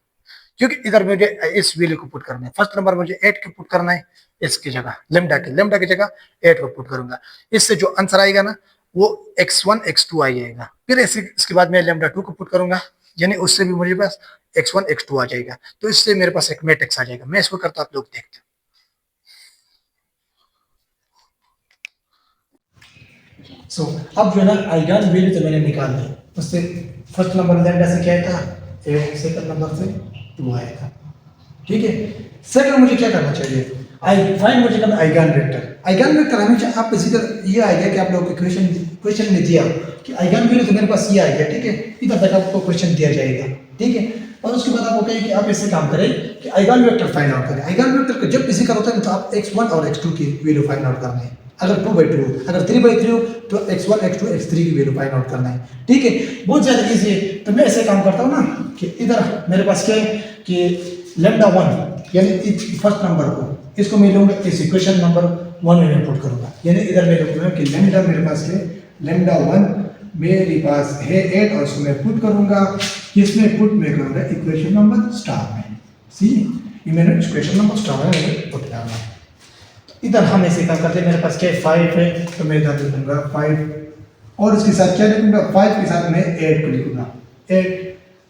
क्योंकि इधर मुझे इस वैल्यू को पुट करना है। फर्स्ट नंबर मुझे 8 को पुट करना है, इसकी जगह लेमडा की जगह 8 को पुट करूंगा। इससे जो आंसर आएगा ना, वो x1 x2 आ जाएगा। फिर ऐसे इसके बाद मैं लेमडा 2 को पुट करूंगा, यानी उससे भी मुझे पास x1 x2 आ जाएगा। तो इससे मेरे पास एक मैट्रिक्स आ जाएगा। मैं इसको करता, आप लोग देखते। अब जो है ना, आइगन वैल्यू तो मैंने निकाल दी, उससे फर्स्ट नंबर लेमडा से क्या था 8, सेकंड नंबर से 2 आया था। ठीक है, सेकंड मुझे क्या करना चाहिए, फाइंड मुझे करना आइगन वेक्टर। आइगन वेक्टर हमेशा आप इधर ये आ गया कि आप लोगों को क्वेश्चन में दिया कि आइगन वैल्यू तो मेरे पास ये आ गया। ठीक है, इधर तक आपको क्वेश्चन दिया जाएगा। ठीक है, और उसके बाद आपको कहें कि आप ऐसे काम करें कि आइगन वेक्टर फाइंड आउट करें। आइगन वेक्टर को जब किसी का होता है तो आप x1 और x2 की वैल्यू फाइंड आउट करना है। अगर 2/2 हो, अगर 3/3 हो, तो x1 x2 x3 की वैल्यू फाइंड आउट करना है। ठीक है, बहुत ज़्यादा ईजी है। तो मैं ऐसे काम करता हूँ ना कि इधर मेरे पास क्या है कि लेमडा 1 यानी फर्स्ट नंबर को, इसको मैं लूंगा इस इक्वेशन नंबर 1 में पुट करूंगा। यानी इधर मैं लिखूंगा कि लेमडा मेरे पास है, लेमडा 1 मेरे पास है 8, और इसको मैं पुट करूंगा, किसमें पुट में करूंगा, इक्वेशन नंबर स्टार में। सी, ये मैंने इक्वेशन नंबर स्टार में पुट करना। इधर हम ऐसे काम करते हैं, मेरे पास क्या 5 है, तो मैं इधर लिखूंगा 5, और इसके साथ क्या लिखूंगा, 5 के साथ मैं 8 को लिखूंगा। 8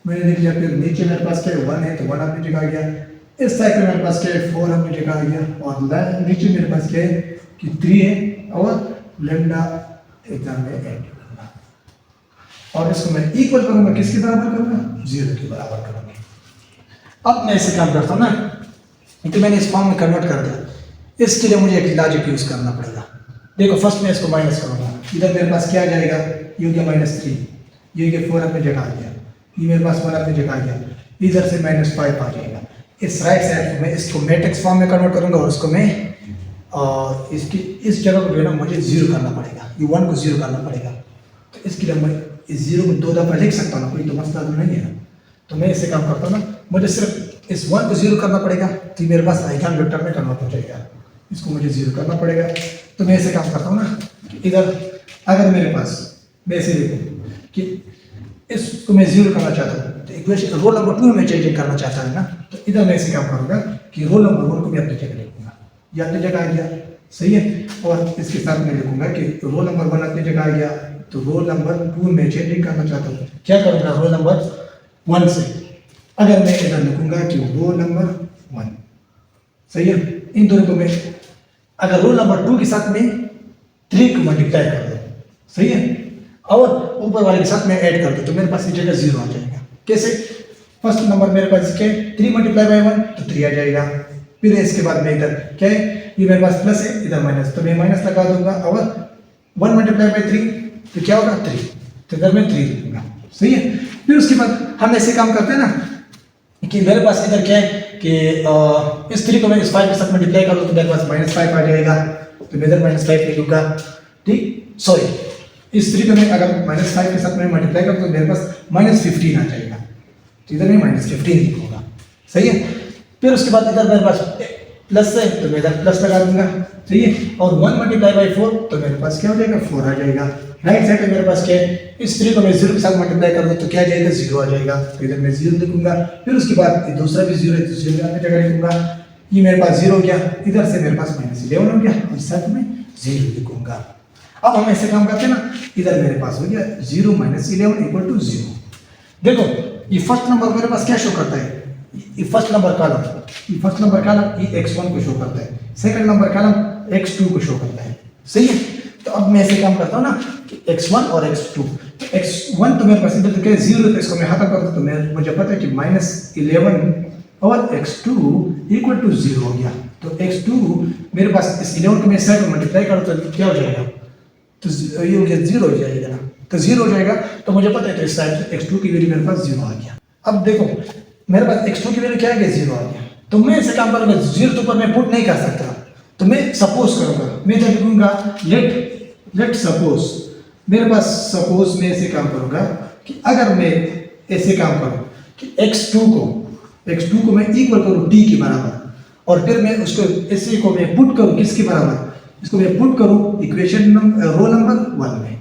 मैंने लिख लिया। फिर नीचे मेरे पास क्या 1 है, तो 1 अपनी जगह आ गया। इस साइड में मेरे पास क्या है 4 अपनी जगह आ गया, और नीचे मेरे पास क्या है कि 3 है, और लेमडा एग्जाम में 8 लिखूंगा, और इसको मैं इक्वल करूंगा, किसके बराबर करूंगा, 0 के बराबर करूंगा। अब मैं ऐसे काम करता हूँ ना, तो मैंने इस फॉर्म में कन्वर्ट कर दिया। इसके लिए मुझे एक लॉजिक यूज करना पड़ेगा। देखो, फर्स्ट मैं इसको माइनस करूंगा, इधर मेरे पास क्या आ जाएगा, ये हो गया -3, ये हो गया 4 अपनी जगह आ गया, ये मेरे पास 1 अपनी जगह आ गया, इधर से -5 आ जाएगा। इस राइट साइड में इसको मैट्रिक्स फॉर्म में कन्वर्ट करूंगा, और उसको मैं इसकी इस जगह को जो है ना मुझे 0 करना पड़ेगा, ये 1 को 0 करना पड़ेगा। तो इसके लिए मैं इस 0 को 2 दफा लिख सकता हूँ, कोई तो मसला तो नहीं है ना। तो मैं इससे काम करता हूँ ना, मुझे सिर्फ इस 1 को 0 करना पड़ेगा, तो मेरे पास आइगन वेक्टर में कन्वर्ट हो जाएगा। इसको मुझे 0 करना पड़ेगा। तो मैं ऐसे काम करता हूँ ना कि इधर अगर मेरे पास मैं ऐसे लिखूँ कि इसको मैं 0 करना चाहता हूँ, तो इक्वेशन रोल नंबर 2 में चेंजिंग करना चाहता है ना, तो इधर मैं ऐसे काम करूँगा कि रोल नंबर 1 को मैं अपनी जगह लिखूंगा, ये अपनी जगह आ गया। सही है, और इसके साथ मैं लिखूंगा कि रोल नंबर 1 अपनी जगह आ गया, तो रोल नंबर 2 में चेंजिंग करना चाहता हूँ, क्या करूँगा, रोल नंबर 1 से अगर मैं इधर लिखूंगा कि रोल नंबर 1। सही है, इन दोनों को मैं अगर रोल नंबर 2 के साथ में 3 को मल्टीप्लाई कर दो, सही है, और ऊपर वाले के साथ में ऐड कर दो, तो मेरे पास इस जगह 0 आ जाएगा। कैसे, फर्स्ट नंबर मेरे पास क्या है 3 × 1 तो 3 आ जाएगा। फिर इसके बाद में इधर क्या है, ये मेरे पास प्लस है, इधर माइनस, तो मैं माइनस लगा दूंगा, और 1 मल्टीप्लाई बाई 3 तो क्या होगा 3, तो इधर मैं 3 लिखूंगा, सही है। फिर उसके बाद हम ऐसे काम करते हैं ना कि मेरे पास इधर क्या है कि इस 3 को मैं इस 5 के साथ मल्टीप्लाई कर दूं तो मेरे पास -5 आ जाएगा, तो मैं इधर -5 लिखूंगा, ठीक। सॉरी, इस 3 को मैं अगर -5 के साथ मैं मल्टीप्लाई करूं तो मेरे पास -15 आ जाएगा, तो इधर मैं -15 लिखूंगा, सही है। फिर उसके बाद इधर मेरे पास प्लस है तो मैं इधर प्लस लगा दूंगा, सही है। और 1 मल्टीप्लाई बाई 4 तो मेरे पास क्या हो जाएगा 4 आ जाएगा। राइट साइड में मेरे पास क्या है, इस 3 को मैं 0 के साथ मल्टीप्लाई कर दूं तो क्या आ जाएगा 0 आ जाएगा, तो इधर मैं 0 लिखूंगा। फिर उसके बाद दूसरा भी 0 है तो 0 अपनी जगह लिखूंगा, ये मेरे पास 0 हो गया, इधर से मेरे पास -11 हो गया और साथ में 0 लिखूंगा। अब हम ऐसे काम करते हैं ना, इधर मेरे पास हो गया 0 - 11 = 0। देखो ये फर्स्ट नंबर मेरे पास क्या शो करता है, ये फर्स्ट नंबर कॉलम, ये फर्स्ट नंबर कॉलम ये x1 को शो करता है, सेकंड नंबर कॉलम x2 को शो करता है, सही है। तो अब मैं ऐसे काम करता हूँ ना कि x1 और x2, तो x1 तो मेरे पास इधर क्या है 0, तो इसको मैं खत्म कर दूँ तो मुझे पता है कि -11 और x2 = 0 हो गया। तो x2 मेरे पास इस 11 को मैं साइड में मल्टीप्लाई करूँ तो क्या हो जाएगा, तो ये हो गया 0 हो जाएगा ना, तो 0 हो जाएगा, तो मुझे पता है तो इस साइड से x2 की वैल्यू मेरे पास 0 आ गया। अब देखो मेरे पास x2 की वैल्यू क्या आ गया 0 आ गया, तो मैं ऐसे काम करूंगा 0 के ऊपर मैं पुट नहीं कर सकता, तो मैं सपोज करूंगा, मैं क्या लिखूंगा लेट सपोज, मेरे पास सपोज मैं ऐसे काम करूंगा कि अगर मैं ऐसे काम करूं कि x2 को मैं इक्वल करूं t के बराबर और फिर मैं उसको ऐसे को मैं पुट करूं किसके बराबर, इसको मैं पुट करूं इक्वेशन रो नंबर 1 में,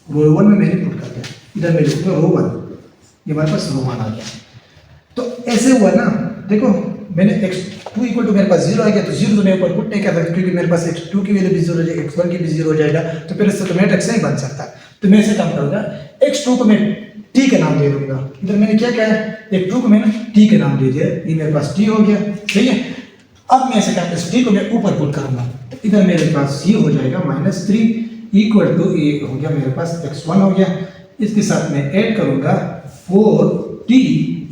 रो 1 में मैंने पुट कर दिया, इधर मैं लिखूंगा रो 1, ये हमारे पास रो 1 आ गया। तो ऐसे हुआ ना, देखो मैंने x2 = मेरे पास 0 आ गया, तो 0 तो मैं ऊपर पुट नहीं कर सकता क्योंकि मेरे पास x2 की वैल्यू भी 0 हो जाएगी, x1 की भी 0 हो जाएगा, तो फिर इससे तो मैट्रिक्स नहीं बन सकता। तो मैं ऐसे काम करूंगा, x2 को मैं t का नाम दे दूंगा, इधर मैंने क्या कहा है x2 को मैंने t का नाम दे दिया, ये मेरे पास t हो गया, सही है। अब मैं ऐसे काम इस t को मैं ऊपर पुट करूंगा, तो इधर मेरे पास ये हो जाएगा -3 = ये हो गया मेरे पास x1 हो गया, इसके साथ मैं ऐड करूंगा 4t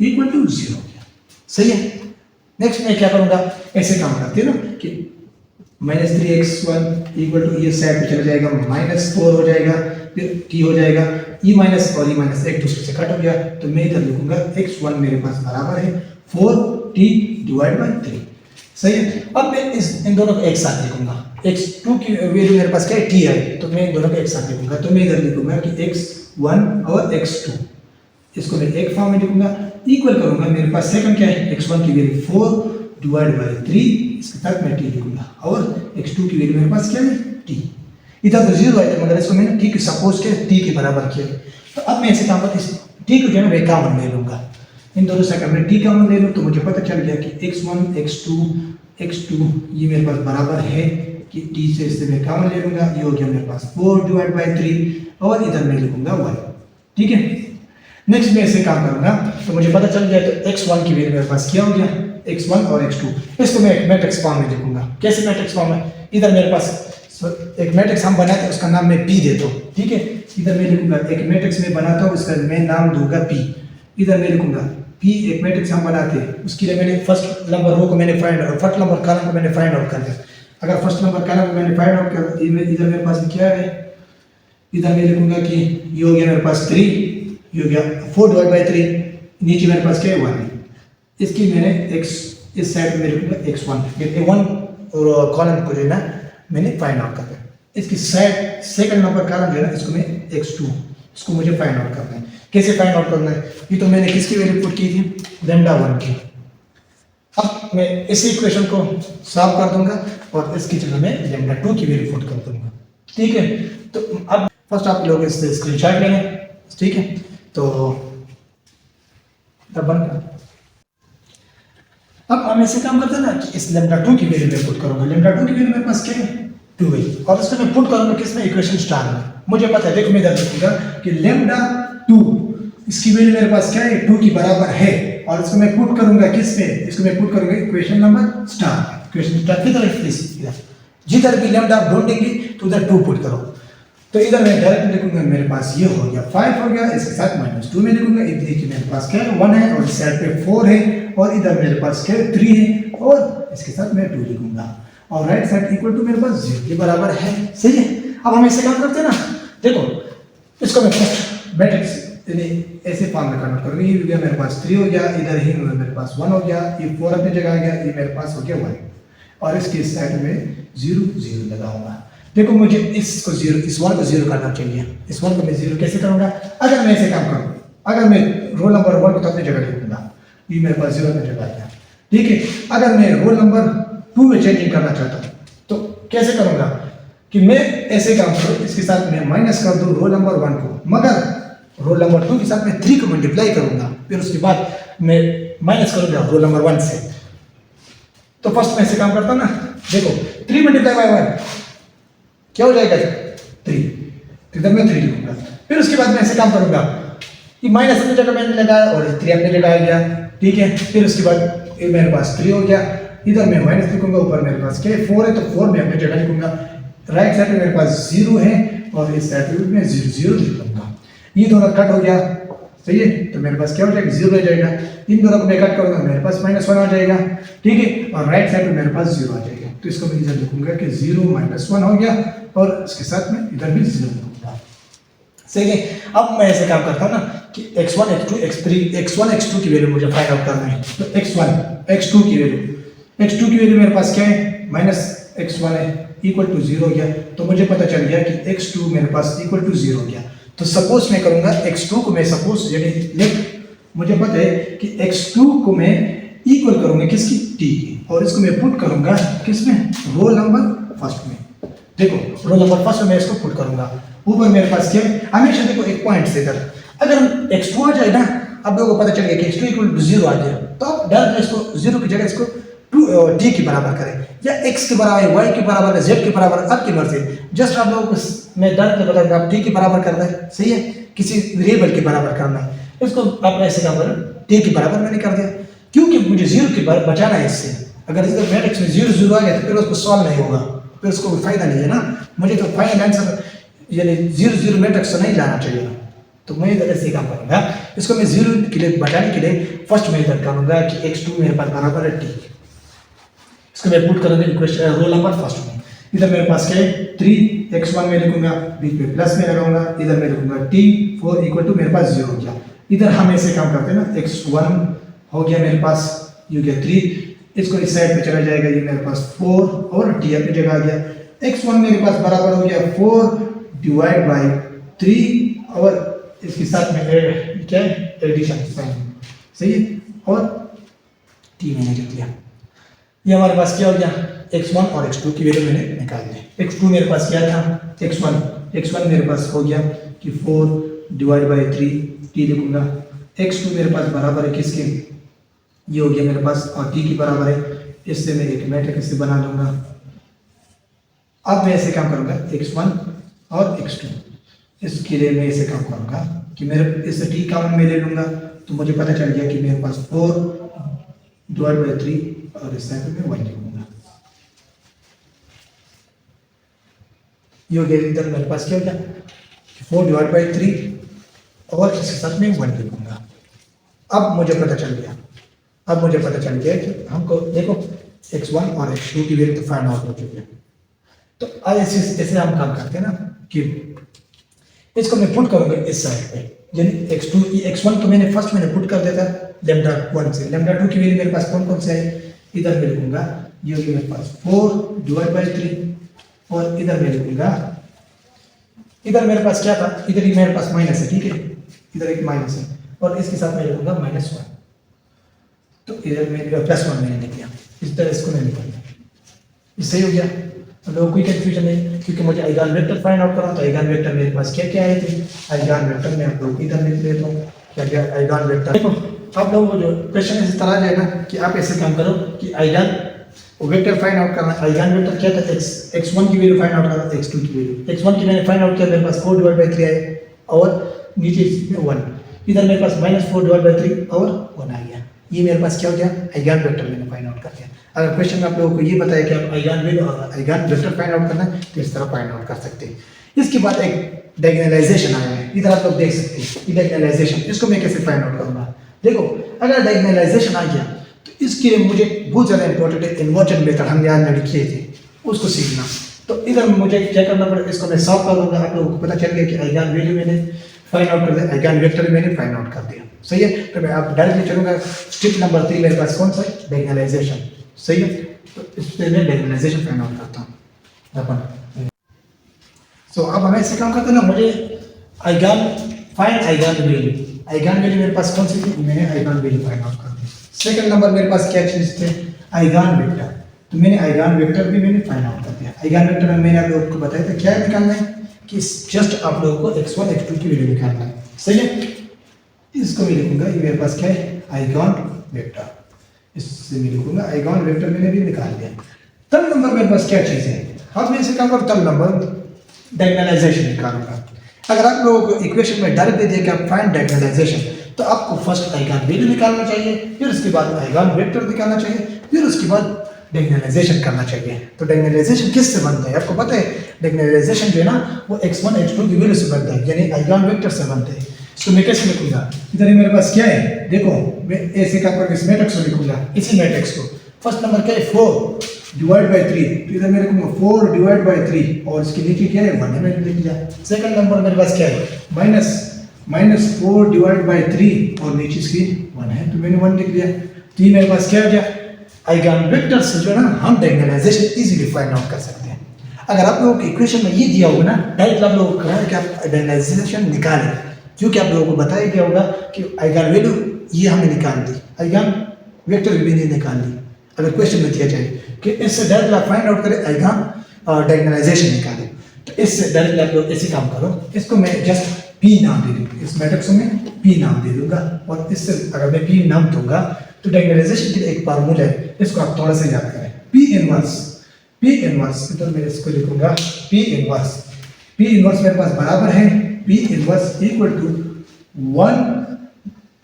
= 0 हो गया, सही है। नेक्स्ट मैं क्या करूंगा, ऐसे काम करते हैं ना कि -3x1 = ये साइड पे चला जाएगा, -4 हो जाएगा, फिर t हो जाएगा, e माइनस और e माइनस एक दूसरे से कट हो गया, तो मैं इधर लिखूंगा x1 मेरे पास बराबर है 4t / 3, सही है। अब मैं इन दोनों को एक साथ लिखूंगा, x2 की वैल्यू मेरे पास क्या है t है, तो मैं इन दोनों को एक साथ लिखूंगा, तो मैं इधर लिखूंगा कि x1 और x2, इसको मैं एक फॉर्म में लिखूंगा, इक्वल करूंगा, मेरे पास सेकंड क्या है x1 की वैल्यू 4 / 3, इसके साथ मैं t लिखूंगा, और x2 की वैल्यू मेरे पास क्या है t, इधर तो 0 है मगर इसको मैंने t के सपोज के t के बराबर किया। तो अब मैं ऐसे काम करता हूं, t को जो है मैं कॉमन ले लूंगा, इन दोनों से अगर मैं t कॉमन ले लूं तो मुझे पता चल गया कि x1 x2 ये मेरे पास बराबर है कि t से इससे मैं कॉमन ले लूंगा, ये हो गया मेरे पास 4 / 3 और इधर मैं लिखूंगा 1, ठीक है। नेक्स्ट मैं ऐसे काम करूंगा तो मुझे पता चल गया तो x1 की वैल्यू मेरे पास क्या हो गया x1 और x2, इसको मैं एक मैट्रिक्स फॉर्म में लिखूंगा। कैसे मैट्रिक्स फॉर्म है, इधर मेरे पास एक मैट्रिक्स हम बनाते हैं, उसका नाम मैं p देता हूँ, ठीक है। इधर मैं लिखूंगा एक मैट्रिक्स में बनाता हूँ, उसका मैं नाम दूंगा p, इधर मैं लिखूंगा p, एक मैट्रिक्स हम बनाते हैं, उसके लिए मैंने फर्स्ट नंबर रो को मैंने find out, first number column को मैंने फाइंड आउट कर दिया। अगर फर्स्ट नंबर कॉलम को मैंने फाइंड आउट कर, इधर मेरे पास क्या है, इधर मैं लिखूंगा कि ये हो गया मेरे पास 3, ये हो गया 4 / 3, नीचे मेरे पास क्या है 1 है, इसकी मैंने x इस साइड में लिखूंगा x1, ये 1 और कॉलम को जो है ना मैंने फाइंड आउट करना है, इसकी साइड सेकंड नंबर कॉलम जो है ना इसको मैं x2, इसको मुझे फाइंड आउट करना है। कैसे फाइंड आउट करना है, ये तो मैंने किसकी वैल्यू पुट की थी λ1 की। अब मैं इस इक्वेशन को सॉल्व कर दूंगा और इसकी जगह में λ2 की वैल्यू पुट कर दूंगा, ठीक है। तो अब फर्स्ट आप लोग इससे स्क्रीनशॉट लेंगे, ठीक है। तो तब अब हम ऐसे काम करते हैं ना कि इस λ2 की वैल्यू मैं पुट करूंगा, λ2 की वैल्यू मेरे पास क्या है 2 है, और इसको मैं पुट करूंगा किसमें इक्वेशन स्टार में। मुझे पता है, देखो मैं इधर लिखूंगा कि λ2 इसकी वैल्यू मेरे पास क्या है 2 की बराबर है, और इसको मैं पुट करूंगा किस में, इसको मैं पुट करूंगा equation number star, equation star किधर है, इधर जिधर भी लैम्डा आप ढूंढेंगे तो उधर 2 पुट करो। तो इधर मैं डायरेक्ट लिखूंगा, मेरे पास ये हो गया 5 हो गया, इसके साथ -2 में लिखूंगा, इधर की मेरे पास क्या है 1 है, और इस साइड पे 4 है, और इधर मेरे पास क्या है 3 है, और इसके साथ मैं 2 लिखूंगा, और राइट साइड इक्वल टू मेरे पास 0 के बराबर है, सही है। अब हम ऐसे काम करते हैं ना, देखो इसको मैं फर्स्ट मैट्रिक्स ऐसे फॉर्म में कन्वर्ट करूँगी। ये हो गया मेरे पास 3 हो गया, इधर ही मेरे पास 1 हो गया, ये 4 अपनी जगह आ गया, ये मेरे पास हो गया 1 और इसके साइड में 0 0 लगाऊंगा। देखो मुझे इसको 0 इस 1 को 0 करना चाहिए, इस 1 को मैं 0 कैसे करूँगा? अगर मैं ऐसे काम करूँ, अगर मैं रोल नंबर 1 को तो अपनी जगह लिखूंगा, ये मेरे पास 0 अपनी जगह आ गया, ठीक है। अगर मैं रोल नंबर 2 में चेंजिंग करना चाहता हूँ तो कैसे करूँगा कि मैं ऐसे काम करूँ, इसके साथ मैं माइनस कर दूँ रोल नंबर 1 को, मगर रोल नंबर 2 के साथ मैं 3 को मल्टीप्लाई करूँगा, फिर उसके बाद मैं माइनस करूँगा रोल नंबर 1 से। तो फर्स्ट मैं ऐसे काम करता हूँ ना, देखो 3 मल्टीप्लाई बाय 1 क्या हो जाएगा? 3, इधर मैं 3 लिखूंगा। फिर उसके बाद मैं ऐसे काम करूँगा कि माइनस अपनी जगह मैंने लगाया और 3 अपनी जगह आ गया, ठीक है। फिर उसके बाद मेरे पास 3 हो गया, इधर मैं माइनस लिखूंगा, ऊपर मेरे पास क्या है 4 है तो 4 मैं अपनी जगह लिखूंगा। राइट साइड में मेरे पास 0 है और इस साइड में 0 0 लिखूंगा। ये दोनों कट हो गया, सही है। तो मेरे पास क्या हो जाएगा? 0 हो जाएगा। इन दोनों को मैं कट करूंगा, मेरे पास -1 आ जाएगा, ठीक है। और राइट साइड में मेरे पास 0 आ जाएगा। तो इसको मैं इधर लिखूंगा कि 0 -1 हो गया और इसके साथ में इधर भी 0 लिखूंगा, सही है। अब मैं ऐसे काम करता हूँ ना कि x1 x2 x3 x1 x2 की वैल्यू मुझे फाइंड आउट करना है। तो x1 x2 की वैल्यू मेरे पास क्या है? -x1 है, इक्वल टू 0 हो गया। तो मुझे पता चल गया कि x2 मेरे पास इक्वल टू 0 हो गया। तो सपोज मैं करूंगा x2 को मैं सपोज यानी मुझे पता है कि x2 को मैं इक्वल करूंगा किसकी? t की, और इसको मैं पुट करूंगा किसमें? रोल नंबर फर्स्ट में। देखो रोल नंबर फर्स्ट में मैं इसको पुट करूंगा। ऊपर मेरे पास क्या है? हमेशा देखो एक पॉइंट से इधर अगर x2 आ जाए ना, अब लोगों को पता चल गया कि x2 इक्वल टू 0 आ गया, तो आप डायरेक्ट इसको 0 की जगह इसको t के बराबर करें, या x के बराबर, y के बराबर, z के बराबर, आपकी मर्जी। जस्ट आप लोगों को मैं डायरेक्ट बता दूंगा, आप t के बराबर करना है, सही है, किसी वेरिएबल के बराबर करना है। इसको आप ऐसे काम करें, t के बराबर मैंने कर दिया, क्योंकि मुझे 0 के बराबर बचाना है इससे। अगर इसका मैट्रिक्स में 0 0 आ गया तो फिर उसको सॉल्व नहीं होगा, फिर उसको कोई फायदा नहीं है ना। मुझे तो फाइनल आंसर यानी 0 0 मैट्रिक्स नहीं लाना चाहिए। तो मैं इधर ऐसे काम करूंगा, इसको मैं 0 के लिए बचाने के लिए फर्स्ट मैं इधर करूंगा कि x2 मेरे पास बराबर है t। इसको मैं पुट करूंगा इक्वेशन रोल नंबर फर्स्ट में। इधर मेरे पास क्या है? 3 x1 में लिखूंगा, बीच में प्लस में लगाऊंगा, इधर मैं लिखूंगा t4 इक्वल टू मेरे पास 0 हो गया। इधर हम ऐसे काम करते हैं ना, x1 हो गया मेरे पास, ये हो गया 3, इसको इस साइड पे चला जाएगा, ये मेरे पास 4 और t अपनी जगह आ गया। x1 मेरे पास बराबर हो गया 4 डिवाइड बाई 3 और इसके साथ में क्या है? एडिशन साइन, सही है। और t मैंने लिख दिया। ये हमारे पास क्या हो गया? x1 और x2 की वैल्यू मैंने निकाल दी। x2 मेरे पास क्या था? x1 मेरे पास हो गया कि 4 डिवाइड बाई 3 t लिखूंगा। x2 मेरे पास बराबर है किसके? ये हो गया मेरे पास, और t की बराबर है, इससे मैं एक मैट्रिक्स से बना दूंगा। अब मैं ऐसे काम करूंगा x1 और x2, इसके लिए मैं ऐसे काम करूंगा कि मेरे इससे t कॉमन में ले लूंगा, तो मुझे पता चल गया कि मेरे पास 4 डिवाइड बाई 3 और इस साइड में 1 लिखूंगा। ये हो गया, इधर मेरे पास क्या हो गया? 4 डिवाइड बाई 3 और इसके साथ में 1 लिखूंगा। अब मुझे पता चल गया कि हमको देखो x1 और x2 की वैल्यू तो फाइंड आउट हो चुकी है। तो आज ऐसे हम काम करते हैं ना कि इसको मैं पुट करूंगा इस साइड पे, यानी x1 तो मैंने पुट कर दिया था λ1 से। λ2 की वैल्यू मेरे पास कौन से है? इधर मैं लिखूंगा, ये हो गया मेरे पास 4 डिवाइड बाई 3 और इधर मैं लिखूंगा, इधर मेरे पास क्या था? इधर ही मेरे पास माइनस है, ठीक है, इधर एक माइनस है और इसके साथ मैं लिखूंगा -1। तो इधर मैं +1 मैंने लिख दिया, इस तरह इसको मैं लिखूंगा। इससे हो गया, लोगों कोई कंफ्यूजन नहीं, क्योंकि मुझे आइगन वेक्टर फाइंड आउट करना। तो आइगन वेक्टर मेरे पास क्या क्या आए थे? आइगन वेक्टर में आप लोग इधर लिख लेता हूँ क्या क्या आइगन वेक्टर। देखो आप लोगों को जो क्वेश्चन इस तरह जाएगा कि आप ऐसे काम करो कि आइगन वेक्टर फाइंड आउट करना। आइगन वेक्टर क्या था? x1 की वैल्यू फाइंड आउट करना, x2 की वैल्यू। x1 की मैंने फाइंड आउट किया, मेरे पास 4 डिवाइड बाई 3 आए और नीचे इसमें 1, इधर मेरे पास -4 डिवाइड बाई 3 और 1 आ गया। ये मेरे पास क्या हो गया? आइगन वेक्टर मैंने फाइंड आउट कर दिया। अगर क्वेश्चन में आप लोगों को ये बताया कि आप आइगन वैल्यू और आइगन वेक्टर फाइंड आउट करना है तो इस तरह फाइंड आउट कर सकते हैं। इसके बाद एक डायगोनलाइजेशन आया है, इधर आप लोग देख सकते हैं ये डायगोनलाइजेशन। इसको मैं कैसे फाइंड आउट करूंगा? देखो अगर डायगोनलाइजेशन आ गया तो इसके लिए मुझे बहुत ज़्यादा इंपॉर्टेंट है इन्वर्जन मेथड, हम यहाँ में लिखे थे, उसको सीखना। तो इधर मुझे क्या करना पड़ेगा, इसको मैं सॉल्व कर दूंगा, आप लोगों को पता चल गया कि आइगन वैल्यू मैंने फाइंड आउट कर दिया, आइगन वेक्टर मैंने फाइंड आउट कर दिया। सही है, तो मैं आप डायरेक्टली चलूंगा स्टेप नंबर 3 मेरे पास कौन सा है, डायगोनलाइजेशन। सही है, तो इससे मैं डायगोनलाइजेशन फाइंड आउट करता हूँ अपन। सो अब हमें ऐसे काम करते हैं ना, मुझे eigen find eigen value, eigen value मेरे पास कौन सी थी, मैंने आइगन वैल्यू फाइंड आउट कर दी। सेकंड नंबर मेरे पास क्या चीज थे, आइगन वेक्टर, तो मैंने आइगन वेक्टर भी मैंने फाइंड आउट कर दिया। आइगन वेक्टर में मैंने आप लोगों को बताया था क्या निकालना है, कि जस्ट आप लोगों को x1 x2 की वैल्यू निकालना है। सही है, इसको मैं लिखूंगा, ये मेरे पास क्या है, आइगन वेक्टर, इससे मैं लिखूंगा आइगन वेक्टर मैंने भी निकाल दिया। तब नंबर मेरे पास क्या चीज है, अब मैं इसे काम कर तब नंबर डायगोनलाइजेशन निकालूंगा। अगर आप लोगों को इक्वेशन में डायरेक्ट दे दिया कि आप फाइंड डायगोनलाइजेशन, तो आपको फर्स्ट आइगन वैल्यू निकालना चाहिए, फिर उसके बाद आइगन वेक्टर निकालना चाहिए, फिर उसके बाद डायगोनलाइजेशन करना चाहिए। तो डायगोनलाइजेशन किससे बनता है, आपको पता है, डायगोनलाइजेशन जो है ना वो x1 x2 की वैल्यू से बनता है, यानी आइगन वेक्टर से बनता है। इसको मैं कैसे लिखूंगा, इधर मेरे पास क्या है, देखो मैं ऐसे का करके इस मैट्रिक्स को लिखूंगा, इसी मैट्रिक्स को फर्स्ट नंबर क्या है 4 डिवाइड बाय 3, तो इधर मैं लिखूंगा 4 डिवाइड बाय 3 और इसके नीचे क्या है 1 है, मैंने लिख दिया। सेकंड नंबर मेरे पास क्या है, माइनस 4 डिवाइड बाय 3 और नीचे इसकी 1 है, तो मैंने 1 लिख दिया। तीन मेरे पास क्या आ गया, आइगन वेक्टर से जो है ना हम डायगोनलाइजेशन इजीली फाइंड आउट कर सकते हैं। अगर आप लोगों को इक्वेशन में ये दिया होगा ना, डायरेक्ट आप लोगों को कहना है कि आप डायगोनलाइजेशन निकालें, क्योंकि आप लोगों को बताया गया होगा कि आइगन वैल्यू ये हमने निकाल दी, आइगन वेक्टर भी नहीं निकाल दी। अगर क्वेश्चन में दिया जाए कि इससे डायरेक्ट आप फाइंड आउट करें आइगन डायगोनलाइजेशन निकालें, तो इससे डायरेक्ट आप लोग ऐसे काम करो, इसको मैं जस्ट P नाम दे दूँगा, इस मैट्रिक्स में P नाम दे दूंगा, और इससे अगर मैं P नाम दूंगा तो डायगोनलाइजेशन के लिए एक फार्मूला है, इसको आप थोड़ा सा याद करें, P इनवर्स, इधर मैं इसको लिखूंगा P इनवर्स मेरे पास बराबर है P inverse equal to 1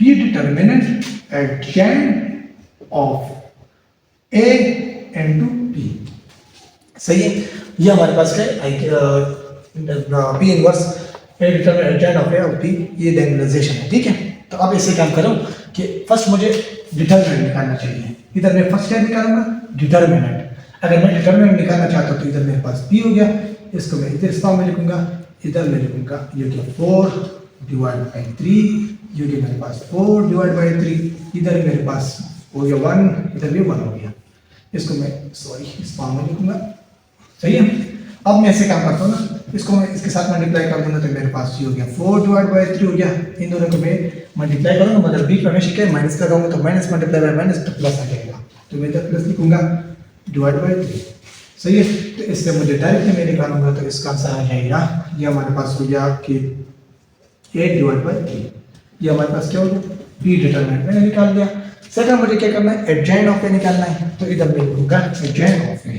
P determinant adjoint of A into P। सही है, ये हमारे पास क्या है, P inverse A determinant adjoint of A और P, ये डायगोनलाइजेशन है। ठीक है, तो अब ऐसे काम करो कि फर्स्ट मुझे डिटर्मिनेंट निकालना चाहिए, इधर मैं फर्स्ट क्या निकालूंगा, डिटर्मिनेंट। अगर मैं डिटर्मिनेंट निकालना चाहता हूं तो इधर मेरे पास P हो गया, इसको मैं इधर इस फॉर्म में लिखूंगा, इधर मैं लिखूंगा ये क्या 4 डिवाइड बाय 3, ये क्या मेरे पास 4 डिवाइड बाय 3, इधर मेरे पास हो गया 1, इधर भी 1 हो गया, इसको मैं इस फॉर्म में लिखूंगा। सही है, अब मैं ऐसे काम करता हूँ ना, इसको मैं इसके साथ मल्टीप्लाई कर दूंगा, तो मेरे पास ये हो गया 4 डिवाइड बाय 3 हो गया, इन दोनों को मैं मल्टीप्लाई करूंगा, मतलब बीच में हमेशा क्या माइनस लगाऊंगा, तो माइनस मल्टीप्लाई बाय माइनस तो प्लस आ जाएगा, तो मैं इधर प्लस लिखूंगा डिवाइड बाय 3। सही है, तो इससे मुझे डायरेक्टली मैं निकालूंगा, तो इसका आंसर आ जाएगा, ये हमारे पास हो गया कि 8 डिवाइड बाय 3, ये हमारे पास क्या हो गया, P डिटरमिनेंट मैंने निकाल दिया। सेकंड मुझे क्या करना है, एडजेंट ऑफ A निकालना है, तो इधर मैं लिखूंगा एडजेंट ऑफ A,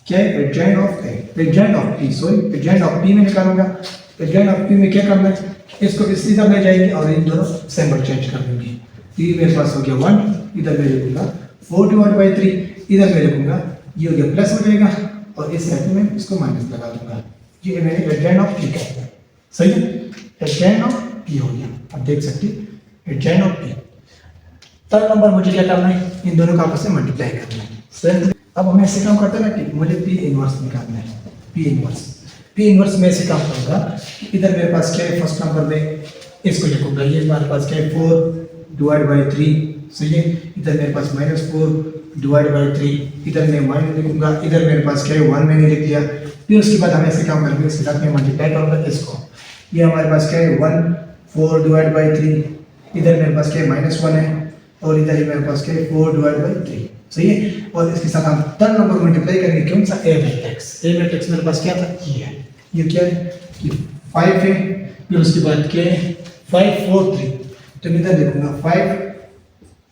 क्या है एडजेंट of A, एडजेंट of P, sorry एडजेंट of P में निकालूंगा। एडजेंट ऑफ P में क्या करना है, इसको इस तरह ले जाएंगे और इन दोनों सिंबल चेंज कर देंगे। P मेरे पास हो गया 1, इधर मैं लिखूंगा 4 डिवाइड बाय 3, इधर मैं लिखूंगा ये हो गया प्लस हो जाएगा, और इस साइड में इसको माइनस लगा दूंगा, ये मेरे एडजेंट ऑफ P का है। सही है, एडजेंट ऑफ P हो गया, आप देख सकते हैं एडजेंट ऑफ P। थर्ड नंबर मुझे क्या करना है, इन दोनों का आपस में मल्टीप्लाई करना है। अब हम ऐसे काम करते हैं ना कि मुझे P इनवर्स निकालना है, P इनवर्स में ऐसे काम करूंगा, इधर मेरे पास क्या है, फर्स्ट नंबर में इसको लिखूंगा, ये हमारे पास क्या है 4 डिवाइड बाय 3, सही है, इधर मेरे पास -4 डिवाइड बाय 3, इधर मैं माइनस लिखूंगा, इधर मेरे पास क्या है 1 मैंने लिख दिया। फिर उसके बाद हम ऐसे काम करेंगे, इसके साथ मैं मल्टीप्लाई करूंगा इसको, ये हमारे पास क्या है 1 4 डिवाइड बाय 3, इधर मेरे पास क्या है -1 है, और इधर ही मेरे पास क्या है 4 डिवाइड बाय 3। सही है, और इसके साथ हम थर्ड नंबर मल्टीप्लाई करेंगे, कौन सा, A मैट्रिक्स मेरे पास क्या था, ये है, ये क्या है, ये 5 है, फिर उसके बाद क्या है 5 4 3, तो मैं इधर लिखूंगा 5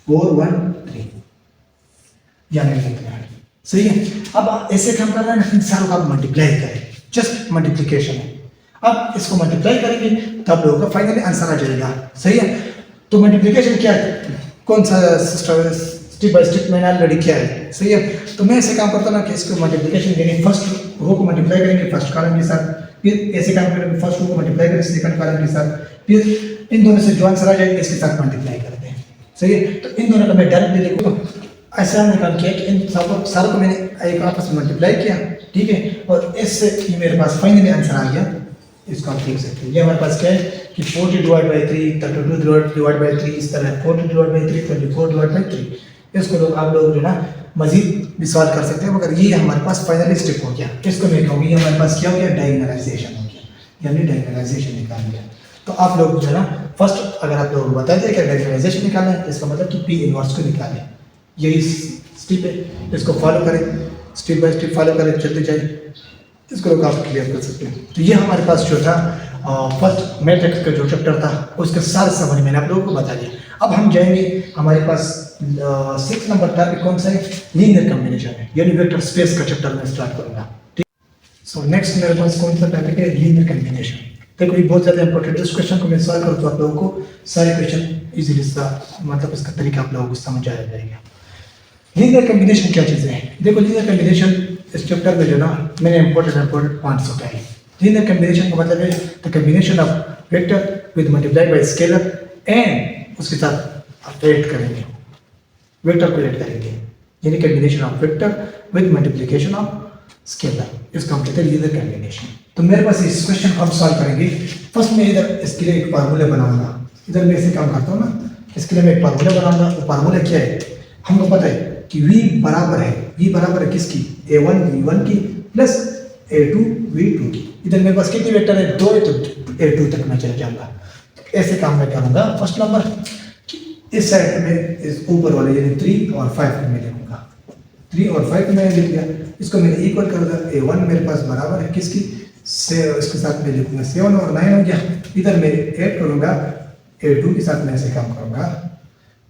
4 1 3, यानी लिखना है। सही है, अब ऐसे काम कर रहा है ना, इन सारों का मल्टीप्लाई करें, जस्ट मल्टीप्लिकेशन है। अब इसको मल्टीप्लाई करेंगे तब लोगों का फाइनली आंसर आ जाएगा। सही है, तो मल्टीप्लिकेशन क्या है, कौन सा स्टेप बाय स्टेप मैंने ऑलरेडी किया है। सही है, तो मैं ऐसे काम करता हूँ ना कि इसको मल्टीप्लिकेशन देंगे, फर्स्ट रो को मल्टीप्लाई करेंगे फर्स्ट कॉलम के साथ, फिर ऐसे काम करेंगे फर्स्ट रो को मल्टीप्लाई करेंगे सेकंड कॉलम के साथ, फिर इन दोनों से जो आंसर आ जाएगा इसके साथ मल्टीप्लाई करते हैं। सही है, तो इन दोनों का मैं डायरेक्टली लिखूँ, ऐसा हमने काम किया कि इन सारों को मैंने एक आपस में मल्टीप्लाई किया, ठीक है। और इससे ये मेरे पास फाइनली आंसर आ गया, इसको आप देख सकते हैं। ये हमारे पास क्या है कि 40 डिवाइड बाई 3, 32 डिवाइड बाई 3, इस तरह 40 डिवाइड बाई 3, 24 डिवाइड बाई 3। इसको लोग आप लोग जो ना मजीद भी सॉल्व कर सकते हैं, मगर ये हमारे पास फाइनली स्टेप हो गया। इसको मैं कहूँगी ये हमारे पास क्या हो गया, डायगोनलाइजेशन हो गया, यानी डायगोनलाइजेशन निकाल लिया। तो आप लोग जो है ना फर्स्ट अगर आप लोगों को बता दें कि डायगोनलाइजेशन निकालना है, इसका मतलब कि पी इनवर्स को निकालें। यही स्टेप है, इसको फॉलो करें, स्टेप बाय स्टेप फॉलो करें, चलते जाइए, इसको लोग आप क्लियर कर सकते हैं। तो ये हमारे पास जो था फर्स्ट मैट्रिक्स का जो चैप्टर था उसके सारे समरी मैंने आप लोगों को बता दिया। अब हम जाएंगे, हमारे पास 6 नंबर टॉपिक कौन सा है, लीनियर कॉम्बिनेशन है, यानी वेक्टर स्पेस का चैप्टर मैं स्टार्ट करूंगा। ठीक, सो नेक्स्ट मेरे पास कौन सा टॉपिक है, लीनियर कॉम्बिनेशन। देखो ये बहुत ज़्यादा इंपॉर्टेंट है, इस क्वेश्चन को मैं सॉल्व करूँ तो आप लोगों को सारे क्वेश्चन इजीली मतलब इसका तरीका आप लोगों को समझ आ जाएगा। लीनियर कॉम्बिनेशन क्या चीज़ है, देखो लीनियर कॉम्बिनेशन इस चैप्टर में जो ना मैंने इंपॉर्टेंट पॉइंट्स उठाए। लीनियर कॉम्बिनेशन का मतलब है the combination of vector with multiply by scalar and उसके साथ आप ऐड करेंगे, वेक्टर को ऐड करेंगे, यानी combination of vector with multiplication of scalar, इसका हम कहते हैं लीनियर कॉम्बिनेशन। तो मेरे पास इस क्वेश्चन को हम सॉल्व करेंगे। फर्स्ट मैं इधर इसके लिए एक फार्मूला बनाऊंगा, इधर मैं ऐसे काम करता हूँ ना, इसके लिए मैं एक फार्मूला बनाऊंगा। वो फार्मूला क्या है, हमको पता है कि V बराबर है किसकी, A1 V1 की प्लस A2 V2 की। इधर मेरे पास कितने वेक्टर है, 2 है, तो A2 तक मैं चले जाऊंगा। तो ऐसे काम मैं करूंगा। फर्स्ट नंबर इस साइड में इस ऊपर वाले यानी 3 और 5 में लिखूंगा, 3 और 5 मैंने लिख लिया। इसको मैंने इक्वल कर दिया, A1 मेरे पास बराबर है किसकी, इसके साथ मैं लिखूंगा 7 और 9 हो गया। इधर मैं ऐड करूंगा, A2 के साथ मैं ऐसे काम करूंगा,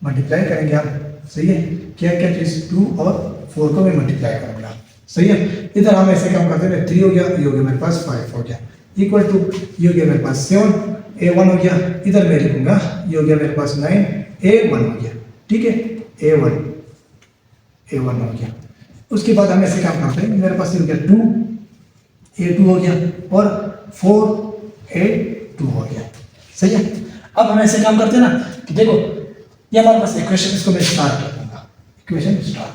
मल्टीप्लाई करेंगे हम, सही है। क्या क्या चीज़ 2 और 4 को मैं मल्टीप्लाई करूंगा, सही है। इधर हम ऐसे काम करते हैं, 3 हो गया, ये हो गया मेरे पास 5 हो गया, इक्वल टू ये हो गया मेरे पास 7, A1 हो गया, इधर मैं लिखूंगा ये हो गया मेरे पास 9, A1 हो गया, ठीक है, A1 हो गया। उसके बाद हम ऐसे काम करते हैं, मेरे पास ये हो गया 2 A2 हो गया और 4 A2 हो गया, सही है। अब हम ऐसे काम करते हैं ना कि देखो ये हमारे पास इक्वेशन, इसको मैं स्टार कर दूंगा, इक्वेशन स्टार।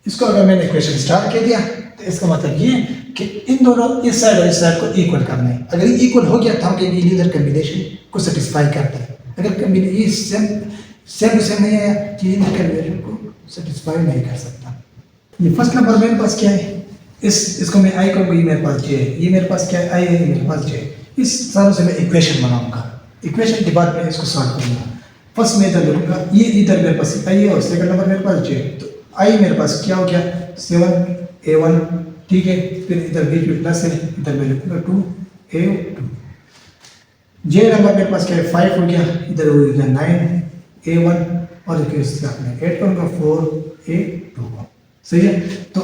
इसको अगर मैंने इक्वेशन स्टार कह दिया तो इसका मतलब ये कि इन दोनों इस साइड और इस साइड को इक्वल करना है। अगर ये इक्वल हो गया तो हम कहेंगे लीनियर कॉम्बिनेशन को सेटिस्फाई करता है। अगर ये सेम टू सेम नहीं आया कि लीनियर कॉम्बिनेशन को सेटिस्फाई नहीं कर सकता। ये फर्स्ट नंबर मेरे पास क्या है, इसको मैं आई कहूँगा, ये मेरे पास जे है, ये मेरे पास क्या है, आई है, ये मेरे पास जे है। इस सारों से मैं इक्वेशन बनाऊंगा, इक्वेशन के बाद मैं इसको सॉल्व करूंगा। फर्स्ट में इधर लिखूंगा, ये इधर मेरे पास आई है और सेकंड नंबर मेरे पास जे। तो आई मेरे पास क्या हो गया 7 A1, ठीक है। फिर इधर बीच में प्लस है, इधर मैं लिखूंगा 2 A2। जे नंबर मेरे पास क्या है 5 हो गया, इधर हो गया 9 A1 और इसके साथ में ऐड करूंगा 4 A2, सही है। तो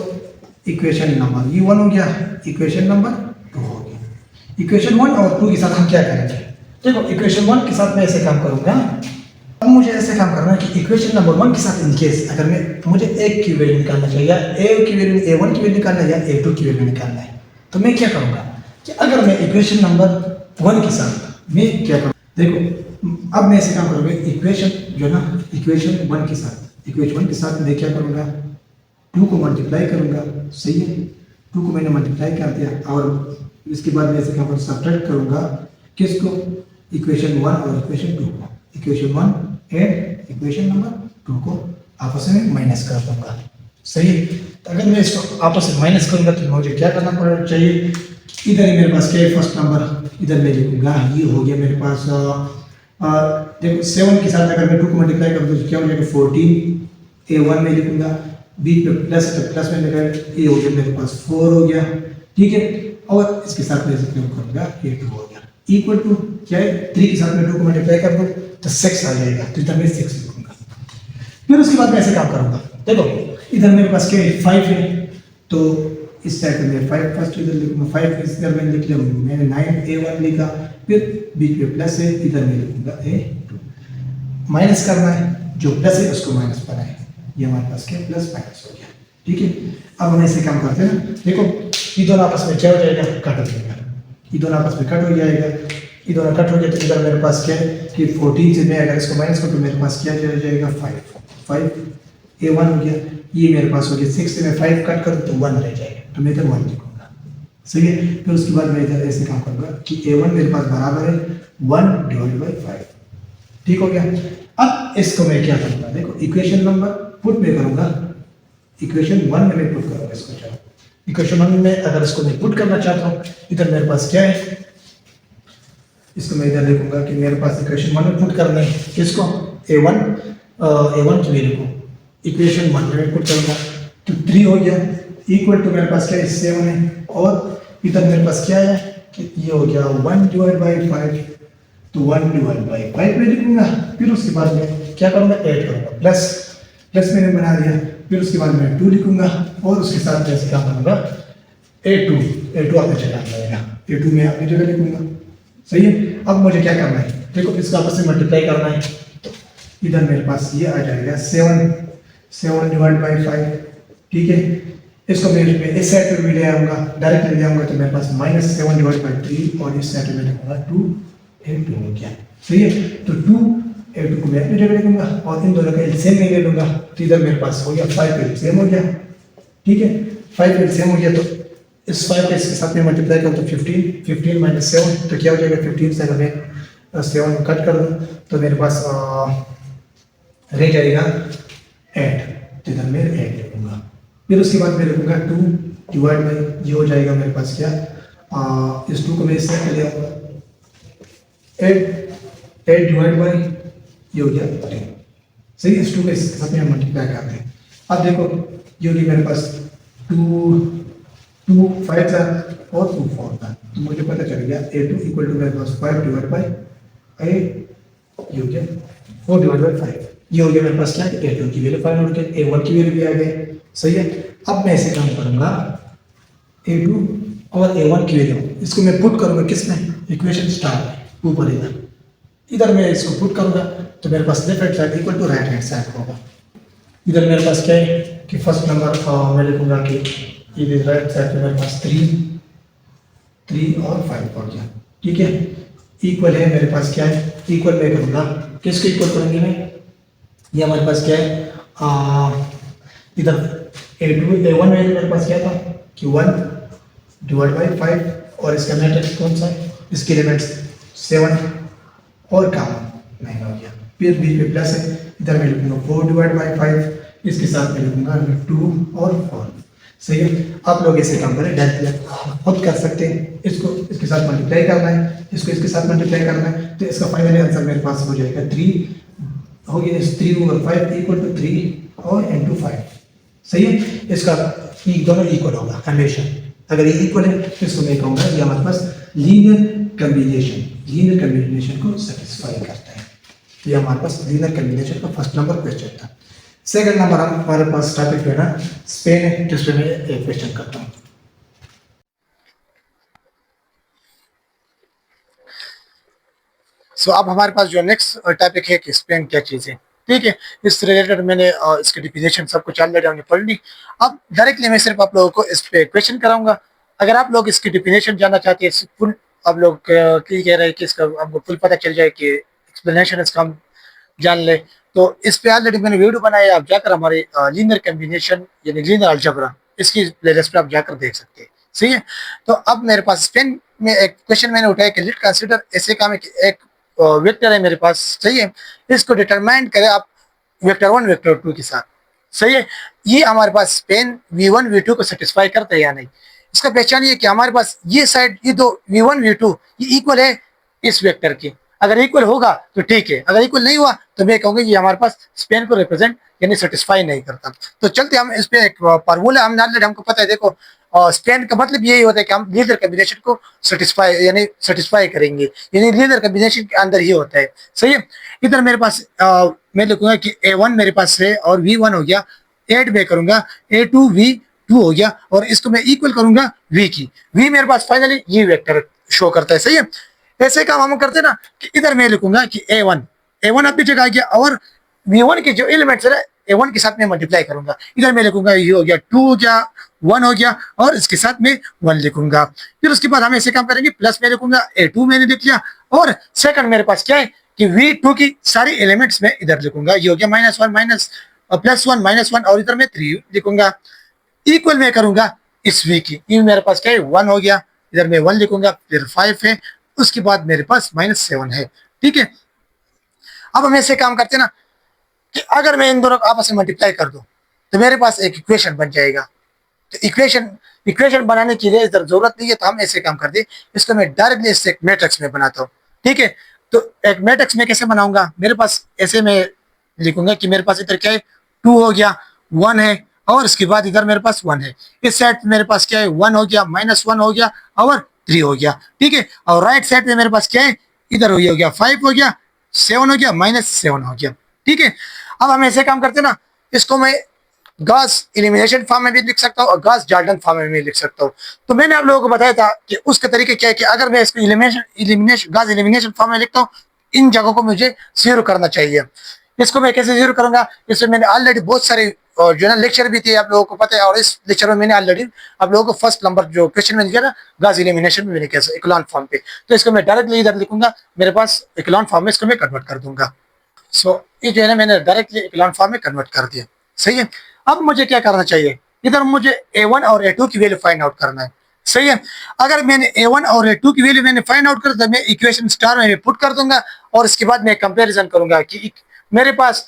इक्वेशन नंबर ये 1 हो गया, इक्वेशन नंबर 2 हो गया। इक्वेशन 1 और 2 के साथ हम क्या करेंगे, देखो इक्वेशन 1 के साथ मैं ऐसे काम करूंगा। अब मुझे ऐसे काम करना है कि इक्वेशन नंबर 1 के साथ इनकेस अगर मुझे एक की वैल्यू निकालना चाहिए, या A की वैल्यू, A1 की वैल्यू निकालना है या A2 की वैल्यू निकालना है, तो मैं क्या करूंगा कि अगर मैं इक्वेशन नंबर 1 के साथ मैं क्या करूँ, देखो अब मैं ऐसे काम करूँगा, इक्वेशन जो ना इक्वेशन 1 के साथ मैं क्या करूँगा, 2 को मल्टीप्लाई करूँगा, सही है। 2 को मैंने मल्टीप्लाई कर दिया और इसके बाद मैं ऐसे काम करूँगा, सब्ट्रैक्ट करूँगा किसको, इक्वेशन 1 और इक्वेशन 2 को, इक्वेशन 1 एंड इक्वेशन नंबर 2 को आपस में माइनस कर दूंगा, सही है। तो अगर मैं इसको आपस में माइनस करूंगा तो मुझे क्या करना पड़ेगा चाहिए, इधर ही मेरे पास क्या है फर्स्ट नंबर, इधर मैं लिखूंगा ये हो गया मेरे पास देखो 7 के साथ अगर मैं 2 को मल्टीप्लाई कर दूँ तो क्या हो जाएगा 14 A1 में लिखूंगा, बीच में प्लस तो प्लस में लिखा ये हो गया मेरे पास 4 हो गया, ठीक है। और इसके साथ मैं करूँगा A2 हो गया, इक्वल टू क्या है 3 के साथ में 2 को मल्टीप्लाई कर दूँ तो 6 आ जाएगा, तो इधर मैं 6 लिखूंगा। फिर उसके बाद मैं ऐसे काम करूंगा, देखो इधर मेरे पास क्या है 5 है, तो इस साइड में 5 फर्स्ट इधर लिखूंगा, 5 इस इधर मैंने लिख लिया, मैंने 9 A1 लिखा, फिर बीच में प्लस है, इधर मैं लिखूंगा A2। माइनस करना है, जो प्लस है उसको माइनस बनाए, ये हमारे पास क्या प्लस माइनस हो गया, ठीक है। अब हम ऐसे काम करते हैं ना, देखो ये दोनों आपस में क्या हो जाएगा, कट हो जाएगा, ये दोनों आपस में कट हो जाएगा, ये दोनों कट हो जाए तो इधर मेरे पास क्या है कि 14 से मैं अगर इसको माइनस करूँ तो मेरे पास क्या चला जाएगा 5 A1 हो गया, ये मेरे पास हो गया 6 से मैं 5 कट करूँ तो 1 रह जाएगा, तो मैं इधर 1 लिखूँ, सही है। फिर उसके बाद मैं इधर ऐसे काम करूंगा कि A1 मेरे पास बराबर है 1/5। ठीक हो गया। अब इसको मैं क्या करूंगा, देखो इक्वेशन नंबर पुट में करूंगा, इक्वेशन 1 में मैं पुट करूंगा इसको। चलो इक्वेशन 1 में अगर इसको मैं पुट करना चाहता हूँ, इधर मेरे पास क्या है, इसको मैं इधर लिखूंगा कि मेरे पास इक्वेशन 1 में पुट करना है किसको, A1 की वैल्यू को इक्वेशन 1 में पुट करूंगा। तो 3 हो गया इक्वल टू मेरे पास क्या है 7 है, और इधर मेरे पास क्या है कि ये हो गया 1/5। तो 1/5 में लिखूंगा। फिर उसके बाद में क्या करूंगा, ऐड करूंगा, प्लस प्लस मैंने बना दिया। फिर उसके बाद में 2 लिखूंगा और उसके साथ में क्या करूंगा, A2 अपनी जगह लगाएगा, A2 में अपनी जगह लिखूंगा। सही है। अब मुझे क्या करना है, देखो इसका आपस में मल्टीप्लाई करना है। तो इधर मेरे पास ये आ जाएगा 7/5। ठीक है। इसको मैं इस साइड पे भी ले आऊंगा, डायरेक्ट ले आऊंगा, तो मेरे पास -7/3 और इस साइड में लिखूंगा 2A2 हो गया। सही है। तो 2A2 को मैं अपनी जगह लिखूंगा और इन दोनों का एलसीएम में ले लूंगा। तो इधर मेरे पास हो गया 5 एलसीएम हो गया। ठीक है। 5 एलसीएम हो गया, तो इस 5 के इसके साथ में मल्टीप्लाई करूँ तो 15 - 7 तो क्या हो जाएगा, 15 से अगर मैं 7 कट कर दूँ तो मेरे पास रह जाएगा 8। तो इधर मैं 8 लिखूंगा। फिर उसके बाद मैं लिखूंगा 2/, ये हो जाएगा मेरे पास क्या, इस 2 को मैं इसमें ले आऊंगा, 8/, ये हो गया 10। सही। इस 2 को इसके साथ में मल्टीप्लाई करते हैं। अब देखो ये हो गया मेरे पास 2 5 था और 2 4 था, तो मुझे पता चल गया A2 इक्वल टू मेरे पास 5/8, ये हो गया 4/5। ये हो गया मेरे पास क्या, A2 की वैल्यू फाइंड आउट की, A1 की वैल्यू भी आ गई। सही है। अब मैं ऐसे काम करूंगा, A2 और A1 की वैल्यू इसको मैं पुट करूंगा किसमें, इक्वेशन स्टार में ऊपर इधर मैं इसको पुट करूंगा तो मेरे पास left hand side equal to right hand side होगा। इधर मेरे पास क्या है कि फर्स्ट नंबर मैं लिखूंगा कि इधर राइट साइड पे मेरे पास 3 और 5 हो गया। ठीक है। इक्वल है मेरे पास क्या है, इक्वल मैं करूंगा, किसको इक्वल करेंगे मैं, ये हमारे पास क्या है, इधर A1 में मेरे पास क्या था कि 1/5 और इसका मैट्रिक्स कौन सा है, इसके एलिमेंट्स 7 और कॉमन 9 हो गया। फिर बीच में प्लस है, इधर मैं लिखूंगा 4/5, इसके साथ में लिखूंगा 2 और 4। सही है। आप लोग ऐसे काम करें, डायरेक्टली खुद कर सकते हैं। इसको इसके साथ मल्टीप्लाई करना है, इसको इसके साथ मल्टीप्लाई करना है, तो इसका फाइनल आंसर मेरे पास हो जाएगा 3 हो गया। 3 और 5 इक्वल टू 3 और into 5। सही है। इसका दोनों इक्वल होगा हमेशा। अगर ये इक्वल है तो इसको मैं कहूँगा ये हमारे पास लीनियर कम्बिनेशन को सेटिस्फाई करता है। ये हमारे पास लीनियर कम्बिनेशन का फर्स्ट नंबर क्वेश्चन था। सेकंड नंबर हमारे पास टॉपिक जो है ना स्पेन है, जिसपे मैं एक क्वेश्चन करता हूँ। सो अब हमारे पास जो नेक्स्ट टॉपिक है कि स्पेन क्या चीज़ है। ठीक है। इस रिलेटेड मैंने इसकी डिफिनेशन सब कुछ ऑलरेडी हमने पढ़ ली। अब डायरेक्टली मैं सिर्फ आप लोगों को इस पे क्वेश्चन कराऊंगा। अगर आप लोग इसकी डिफिनेशन जानना चाहते हैं फुल, आप लोग क्या कह रहे हैं कि इसका हमको फुल पता चल जाए कि एक्सप्लेनेशन इसका हम जान ले, तो इस पे ऑलरेडी मैंने वीडियो बनाया, आप जाकर हमारे लीनियर कम्बिनेशन यानी लीनियर अलजेब्रा इसकी प्लेलिस्ट पे आप जाकर देख सकते हैं। सही है। तो अब मेरे पास स्पेन में एक क्वेश्चन मैंने उठाया कि लेट कंसीडर, ऐसे काम है कि एक वेक्टर है मेरे पास। सही है। इसको डिटरमाइन करें आप वेक्टर 1 वेक्टर 2 के साथ। सही है। ये हमारे पास स्पेन V1 V2 को सेटिस्फाई करता है या नहीं, इसका पहचान ये कि हमारे पास ये साइड ये दो V1 V2 ये इक्वल है इस वेक्टर के। अगर इक्वल होगा तो ठीक है, अगर इक्वल नहीं हुआ तो मैं कहूंगा ये हमारे पास स्पेन को रिप्रेजेंट यानी सेटिस्फाई नहीं करता। तो चलते हम इस पे एक फार्मूला हमने ऑलरेडी हमको पता है। देखो स्पेन का मतलब यही होता है कि हम लीनियर कम्बिनेशन को सेटिस्फाई करेंगे, यानी लीनियर कम्बिनेशन के अंदर ही होता है। सही है। इधर मेरे पास मैं लिखूंगा कि A1 मेरे पास है और V1 हो गया, ऐड में करूंगा A2 V2 हो गया और इसको मैं इक्वल करूंगा V की। V मेरे पास फाइनली ये वेक्टर शो करता है। सही है। ऐसे काम हम करते हैं ना कि इधर मैं लिखूंगा कि A1 अपनी जगह आ गया और V1 के जो एलिमेंट्स है A1 के साथ में मल्टीप्लाई करूंगा। इधर मैं लिखूंगा ये हो गया 2 हो गया, 1 हो गया और इसके साथ में 1 लिखूंगा। फिर उसके बाद हम ऐसे काम करेंगे, प्लस में लिखूंगा A2 मैंने लिख लिया और सेकंड मेरे पास क्या है कि V2 की सारी एलिमेंट्स में इधर लिखूंगा। ये हो गया -1 +1 -1 और इधर मैं 3 लिखूंगा। इक्वल में करूंगा इस v की, ये मेरे पास क्या है 1 हो गया, इधर मैं 1 लिखूंगा, फिर 5 है, उसके बाद मेरे पास -7 है। ठीक है, अब हम ऐसे काम करते हैं ना कि अगर मैं इन दोनों को आपस में मल्टीप्लाई कर दूं तो मेरे पास एक इक्वेशन बन जाएगा। तो इक्वेशन इक्वेशन बनाने के लिए इधर जरूरत नहीं है, तो हम ऐसे काम करते, इसको मैं डायरेक्टली इससे एक मैट्रिक्स में बनाता हूँ। ठीक है, तो एक मैट्रिक्स में कैसे बनाऊंगा, मेरे पास ऐसे में लिखूंगा कि मेरे पास इधर क्या है 2 हो गया, 1 है, और उसके बाद इधर मेरे पास 1 है, इस साइड मेरे पास क्या है 1 हो गया, -1 हो गया, और 3 हो गया। ठीक है, और राइट साइड में मेरे पास क्या है, इधर हो गया 5 हो गया, 7 हो गया, -7 हो गया। ठीक है, अब हम ऐसे काम करते ना, इसको मैं गॉस एलिमिनेशन फॉर्म में भी लिख सकता हूँ और गॉस जॉर्डन फॉर्म में भी लिख सकता हूँ। तो मैंने आप लोगों को बताया था कि उसके तरीके क्या है कि अगर मैं इसको गॉस एलिमिनेशन फॉर्म में लिखता हूँ, इन जगहों को मुझे जीरो करना चाहिए। इसको मैं कैसे जीरो करूंगा, इसमें मैंने ऑलरेडी बहुत सारे जो है ना लेक्चर भी थे, आप लोगों को पता है, और इस लेक्चर में मैंने ऑलरेडी आप लोगों को फर्स्ट नंबर जो क्वेश्चन मैंने किया ना गॉस एलिमिनेशन में मैंने किया इक्लोन फॉर्म पे, तो इसको मैं डायरेक्टली इधर लिखूंगा, मेरे पास इक्लोन फॉर्म में इसको मैं कन्वर्ट कर दूंगा। सो ये जो है ना मैंने डायरेक्टली इक्लोन फॉर्म में कन्वर्ट कर दिया। सही है, अब मुझे क्या करना चाहिए, इधर मुझे a1 और a2 की वैल्यू फाइंड आउट करना है। सही है, अगर मैंने a1 और a2 की वैल्यू मैंने फाइंड आउट कर दिया, मैं इक्वेशन स्टार में पुट कर दूंगा, और इसके बाद मैं कंपैरिजन करूंगा कि मेरे पास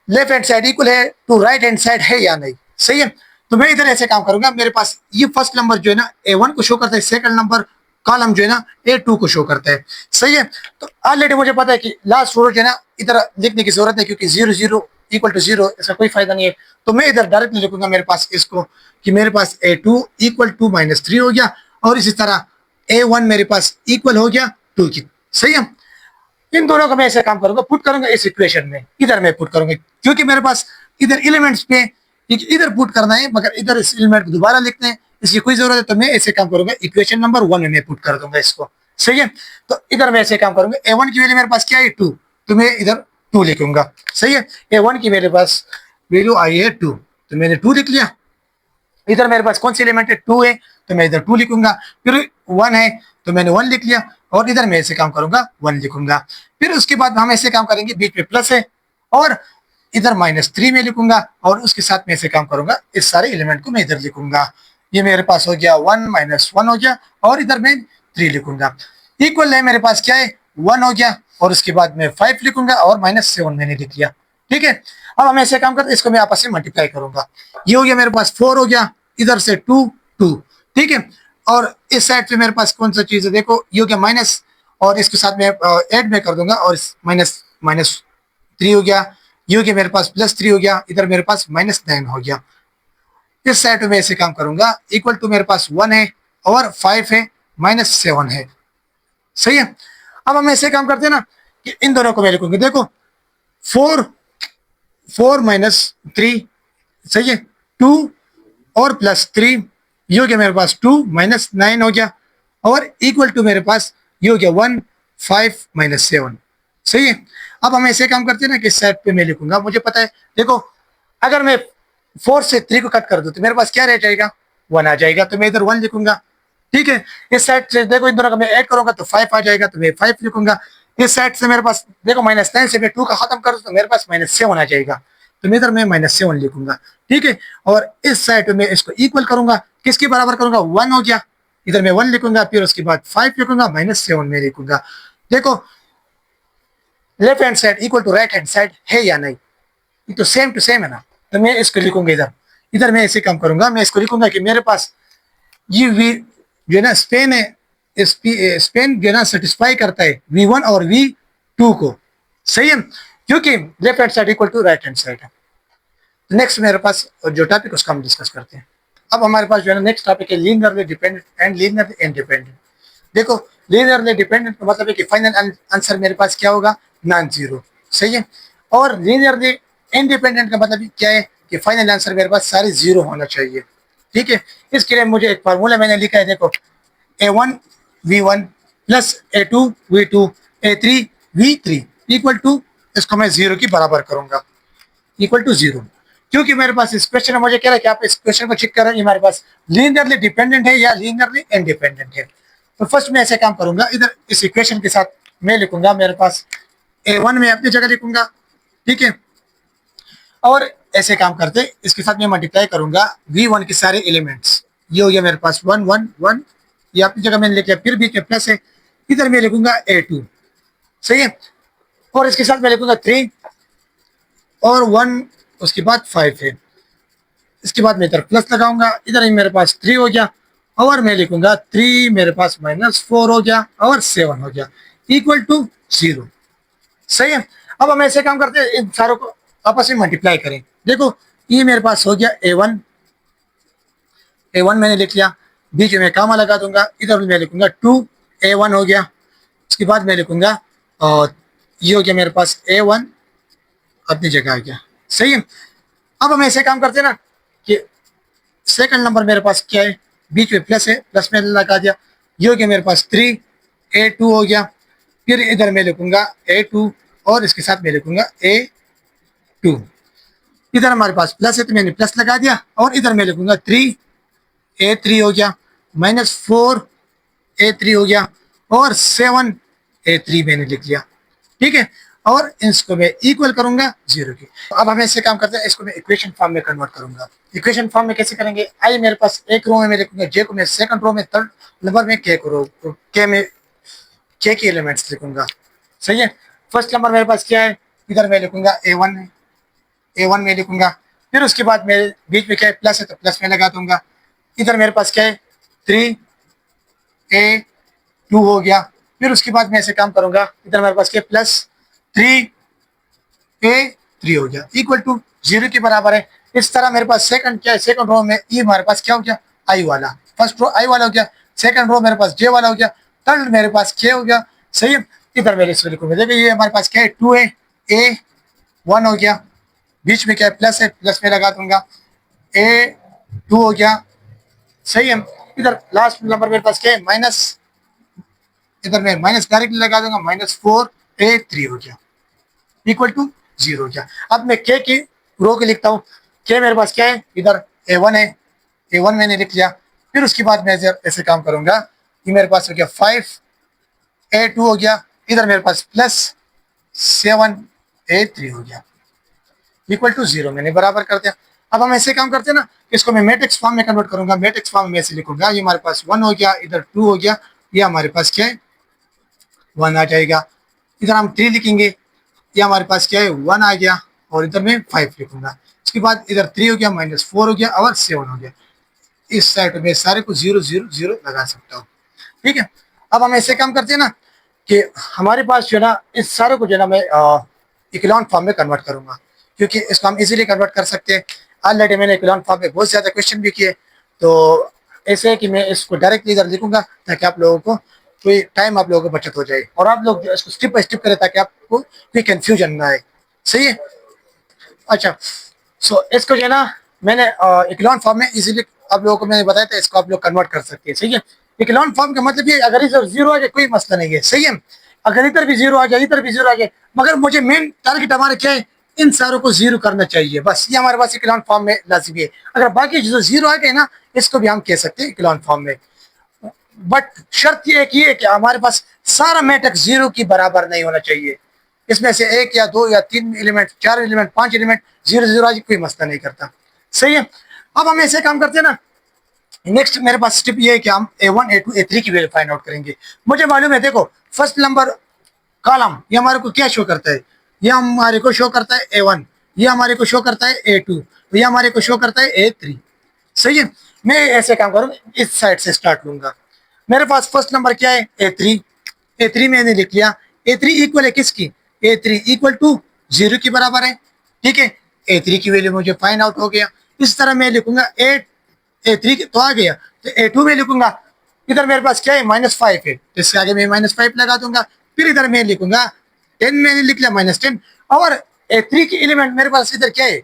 लेफ्ट हैंड साइड इक्वल है टू राइट हैंड साइड है या नहीं। सही है, तो मैं इधर ऐसे काम करूंगा, मेरे पास ये फर्स्ट नंबर जो है ना a1 को शो करता है, सेकंड नंबर कॉलम जो है ना a2 को शो करता है। सही है, तो ऑलरेडी मुझे पता है कि लास्ट रो जो है ना इधर लिखने की जरूरत है, क्योंकि 0 0 इक्वल टू 0 इसका कोई फायदा नहीं है, तो मैं इधर डायरेक्टली लिखूंगा मेरे पास इसको कि मेरे पास a2 इक्वल टू -3 हो गया, और इसी तरह a1 मेरे पास इक्वल हो गया 2 की। सही है, इन दोनों को मैं ऐसे काम करूंगा, पुट करूंगा इस इक्वेशन में, इधर मैं पुट करूंगा, क्योंकि मेरे पास इधर एलिमेंट्स पे इधर पुट करना है, मगर इधर इस एलिमेंट को दोबारा लिखते हैं, इसकी कोई जरूरत है, तो मैं ऐसे काम करूंगा इक्वेशन नंबर 1 में मैं पुट कर दूंगा इसको। सही है, तो इधर मैं ऐसे काम करूंगा, a1 की वैल्यू मेरे पास क्या है 2, तो मैं इधर 2 लिखूंगा। सही है, a1 की मेरे पास वैल्यू आई है 2, तो मैंने 2 लिख लिया। इधर मेरे पास कौन सी एलिमेंट है 2 है, तो मैं इधर 2 लिखूंगा, फिर 1 है तो मैंने 1 लिख लिया, और इधर मैं ऐसे काम करूंगा 1 लिखूंगा। फिर उसके बाद हम ऐसे काम करेंगे, बीच में प्लस है, और इधर -3 में लिखूंगा, और उसके साथ में ऐसे काम करूंगा, इस सारे एलिमेंट को मैं इधर लिखूंगा। ये मेरे पास हो गया 1 -1 हो गया, और इधर मैं 3 लिखूंगा। इक्वल है मेरे पास क्या है 1 हो गया, और उसके बाद मैं 5 लिखूंगा, और -7 मैंने लिख लिया। ठीक है, अब हम ऐसे काम करते, इसको मैं आपस में मल्टीप्लाई करूंगा, ये हो गया मेरे पास 4 हो गया, इधर से 2 2। ठीक है, और इस साइड पे मेरे पास कौन सा चीज है, देखो ये हो गया माइनस, और इसके साथ में ऐड में कर दूंगा, और -3 हो गया, ये हो गया मेरे पास +3 हो गया, इधर मेरे पास -9 हो गया। इस साइड में ऐसे काम करूंगा, इक्वल टू मेरे पास 1 है, और 5 है, -7 है। सही है, अब हम ऐसे काम करते हैं ना कि इन दोनों को मैं लिखूंगा, देखो 4 -3, सही है, 2 और +3, ये हो गया मेरे पास 2 -9 हो गया, और इक्वल टू मेरे पास ये हो गया 1 5 -7। सही है, अब हम ऐसे काम करते हैं ना कि इस साइड पे मैं लिखूंगा, मुझे पता है, देखो अगर मैं 4 से 3 को कट कर दूं तो मेरे पास क्या रह जाएगा 1 आ जाएगा, तो मैं इधर 1 लिखूंगा। ठीक है, इस साइड से देखो इन दोनों का मैं ऐड करूंगा तो 5 आ जाएगा, तो मैं 5 लिखूंगा। इस साइड से मेरे पास देखो -9 से मैं 2 का खत्म कर तो मेरे पास -7 आ जाएगा, तो मैं इधर मैं -7 लिखूंगा। ठीक है, और इस साइड में इसको इक्वल करूंगा, किसके बराबर करूंगा 1 हो गया, इधर मैं 1 लिखूंगा, फिर उसके बाद 5 लिखूंगा, -7 में लिखूंगा। देखो left hand side equal to right hand side है या नहीं, ये तो सेम टू सेम है ना, तो मैं इसको लिखूंगा इधर। इधर मैं ऐसे काम करूंगा, मैं इसको लिखूंगा कि मेरे पास ये वी जो है ना स्पेन है, स्पेन जो है ना सेटिस्फाई करता है V1 और V2 को। सही है, क्योंकि left hand side equal to right hand side है। नेक्स्ट मेरे पास जो टॉपिक उसका हम डिस्कस करते हैं। अब हमारे पास जो है ना नेक्स्ट टॉपिक है linearly dependent and linearly independent. देखो लीनियरली डिपेंडेंट का मतलब है कि फाइनल आंसर मेरे पास क्या होगा नॉन जीरो। सही है, और लीनियरली इंडिपेंडेंट का मतलब क्या है कि फाइनल आंसर मेरे पास सारे जीरो होना चाहिए। ठीक है, इसके लिए मुझे एक फार्मूला मैंने लिखा है, देखो a1 v1 plus a2 v2 a3 v3 equal to, इसको मैं 0 की बराबर करूंगा, इक्वल टू 0। क्योंकि मेरे पास इस क्वेश्चन में मुझे कह रहा है कि आप इस क्वेश्चन को चेक कर रहे हैं हमारे पास लीनियरली डिपेंडेंट है या लीनियरली इंडिपेंडेंट है। तो फर्स्ट मैं ऐसे काम करूंगा, इधर इस इक्वेशन के साथ मैं लिखूंगा, मेरे पास a1 में अपनी जगह लिखूंगा। ठीक है, और ऐसे काम करते इसके साथ मैं मल्टीप्लाई करूंगा V1 के सारे एलिमेंट्स। ये हो गया मेरे पास 1 1 1, ये अपनी जगह मैंने लिख लिया, फिर बीच में प्लस है, इधर मैं लिखूंगा A2, सही है। और इसके साथ मैं लिखूंगा 3 और 1, उसके बाद 5 है। इसके बाद मैं इधर प्लस लगाऊंगा, इधर ही मेरे पास 3 हो गया, और मैं लिखूंगा 3 मेरे पास -4 हो गया और 7 हो गया, इक्वल टू 0, सही है। अब हम ऐसे काम करते हैं, इन सारों को आपस में मल्टीप्लाई करें। देखो ये मेरे पास हो गया A1, A1 मैंने लिख लिया, बीच में कामा लगा दूंगा, इधर मैं लिखूंगा 2A1 हो गया। उसके बाद मैं लिखूंगा और ये हो गया मेरे पास A1 अपनी जगह आ गया, सही है। अब हम ऐसे काम करते हैं ना कि सेकंड नंबर मेरे पास क्या है, बीच में प्लस है, प्लस में लगा दिया, ये हो गया मेरे पास 3A2 हो गया, फिर इधर मैं लिखूंगा A2 और इसके साथ मैं लिखूंगा A2, इधर हमारे पास प्लस है तो मैंने प्लस लगा दिया, और इधर मैं लिखूंगा 3A3 हो गया, -4A3 हो गया, और 7A3 मैंने लिख लिया, ठीक है। और इसको मैं इक्वल करूंगा 0 की। अब हम ऐसे काम करते हैं, इसको मैं इक्वेशन फॉर्म में कन्वर्ट करूंगा। इक्वेशन फॉर्म में कैसे करेंगे, आई मेरे पास एक रो में मैं लिखूंगा जे को, मैं सेकंड रो में, थर्ड नंबर में के को, के में के की एलिमेंट्स लिखूंगा, सही है। फर्स्ट नंबर मेरे पास क्या है, इधर मैं लिखूंगा A1 है, A1 में लिखूंगा, फिर उसके बाद मेरे बीच में क्या है, प्लस है तो प्लस में लगा दूंगा, इधर मेरे पास क्या है 3A2 हो गया, फिर उसके बाद मैं ऐसे काम करूंगा, इधर मेरे पास क्या है +3A3 हो गया, इक्वल टू 0 के बराबर है। इस तरह मेरे पास सेकंड क्या है, सेकंड रो में ये हमारे पास क्या हो गया आई वाला, फर्स्ट रो आई वाला हो गया, सेकंड रो मेरे पास जे वाला हो गया, थर्ड मेरे पास के हो गया, सही है। इधर मेरे इसको लिखूंगा, देखिए ये हमारे पास क्या है 2A1 हो गया, बीच में क्या है प्लस है, प्लस में लगा दूंगा, A2 हो गया, सही है। इधर लास्ट नंबर मेरे पास क्या है माइनस, इधर मैं माइनस डायरेक्टली लगा दूंगा, -4A3 हो गया, इक्वल टू 0 हो गया। अब मैं के की रो के लिखता हूँ, के मेरे पास क्या है, इधर A1 है, A1 मैंने लिख लिया, फिर उसके बाद मैं ऐसे काम करूंगा, ये मेरे पास हो गया 5A2 हो गया, इधर मेरे पास +7A3 हो गया, इक्वल टू 0 मैंने बराबर कर दिया। अब हम ऐसे काम करते हैं ना, इसको मैं मैट्रिक्स फॉर्म में कन्वर्ट करूंगा। मैट्रिक्स फॉर्म में ऐसे लिखूंगा, ये हमारे पास 1 हो गया, इधर 2 हो गया, ये हमारे पास क्या है 1 आ जाएगा, इधर हम 3 लिखेंगे, ये हमारे पास क्या है 1 आ गया, और इधर मैं 5 लिखूंगा। उसके बाद इधर 3 हो गया, -4 हो गया और 7 हो गया। इस साइड में सारे को 0 0 0 लगा सकता हूँ, ठीक है। अब हम ऐसे काम करते हैं ना कि हमारे पास जो है ना, इस सारे को जो है ना मैं इक्वेशन फॉर्म में कन्वर्ट करूंगा, क्योंकि इसको हम इजीली कन्वर्ट कर सकते हैं। ऑलरेडी मैंने इक्वेशन फॉर्म में बहुत ज़्यादा क्वेश्चन भी किए, तो ऐसे है कि मैं इसको डायरेक्टली इधर लिखूंगा, ताकि आप लोगों को कोई टाइम आप लोगों को बचत हो जाए, और आप लोग इसको स्टेप बाय स्टेप करें, ताकि आपको कोई कंफ्यूजन ना आए, सही है। अच्छा, सो इसको जो है ना मैंने इक्वेशन फॉर्म में इजीली आप लोगों को मैंने बताया था, इसको आप लोग कन्वर्ट कर सकते हैं, सही है। इक्वेशन फॉर्म का मतलब ये, अगर इधर 0 आ जाए कोई मसला नहीं है, सही है। अगर इधर भी 0 आ जाए, इधर भी 0 आ जाए, मगर मुझे मेन टारगेट हमारे क्या है, इन सारों को 0 करना चाहिए, बस ये हमारे पास इक्वेशन फॉर्म में लाजिमी है। अगर बाकी जो 0 आ गए ना, इसको भी हम कह सकते हैं इक्वेशन फॉर्म में, बट शर्त ये है कि हमारे पास सारा मैट्रिक्स 0 की बराबर नहीं होना चाहिए। इसमें से 1 या 2 या 3 एलिमेंट, 4 एलिमेंट, 5 एलिमेंट 0 0 आज कोई मसला नहीं करता, सही है। अब हम ऐसे काम करते हैं ना, नेक्स्ट मेरे पास स्टेप ये है कि हम A1 A2 A3 की वैल्यू फाइंड आउट करेंगे। मुझे मालूम है, देखो फर्स्ट नंबर कॉलम ये हमारे को क्या शो करता है, ये हमारे को शो करता है A1, ये हमारे को शो करता है A2, ये हमारे को शो करता है A3, सही है। मैं ऐसे काम करूँ, इस साइड से स्टार्ट लूंगा। मेरे पास फर्स्ट नंबर क्या है A3, A3 मैंने लिख लिया, A3 इक्वल है किसकी, A3 इक्वल टू 0 की बराबर है, ठीक है। A3 की वैल्यू मुझे फाइंड आउट हो गया। इस तरह मैं लिखूंगा A3 तो आ गया, तो A2 में लिखूंगा, इधर मेरे पास क्या है -5 है, तो इसके आगे मैं -5 लगा दूंगा, फिर इधर मैं लिखूंगा 10 मैंने लिख लिया -10, और A3 की एलिमेंट मेरे पास इधर क्या है,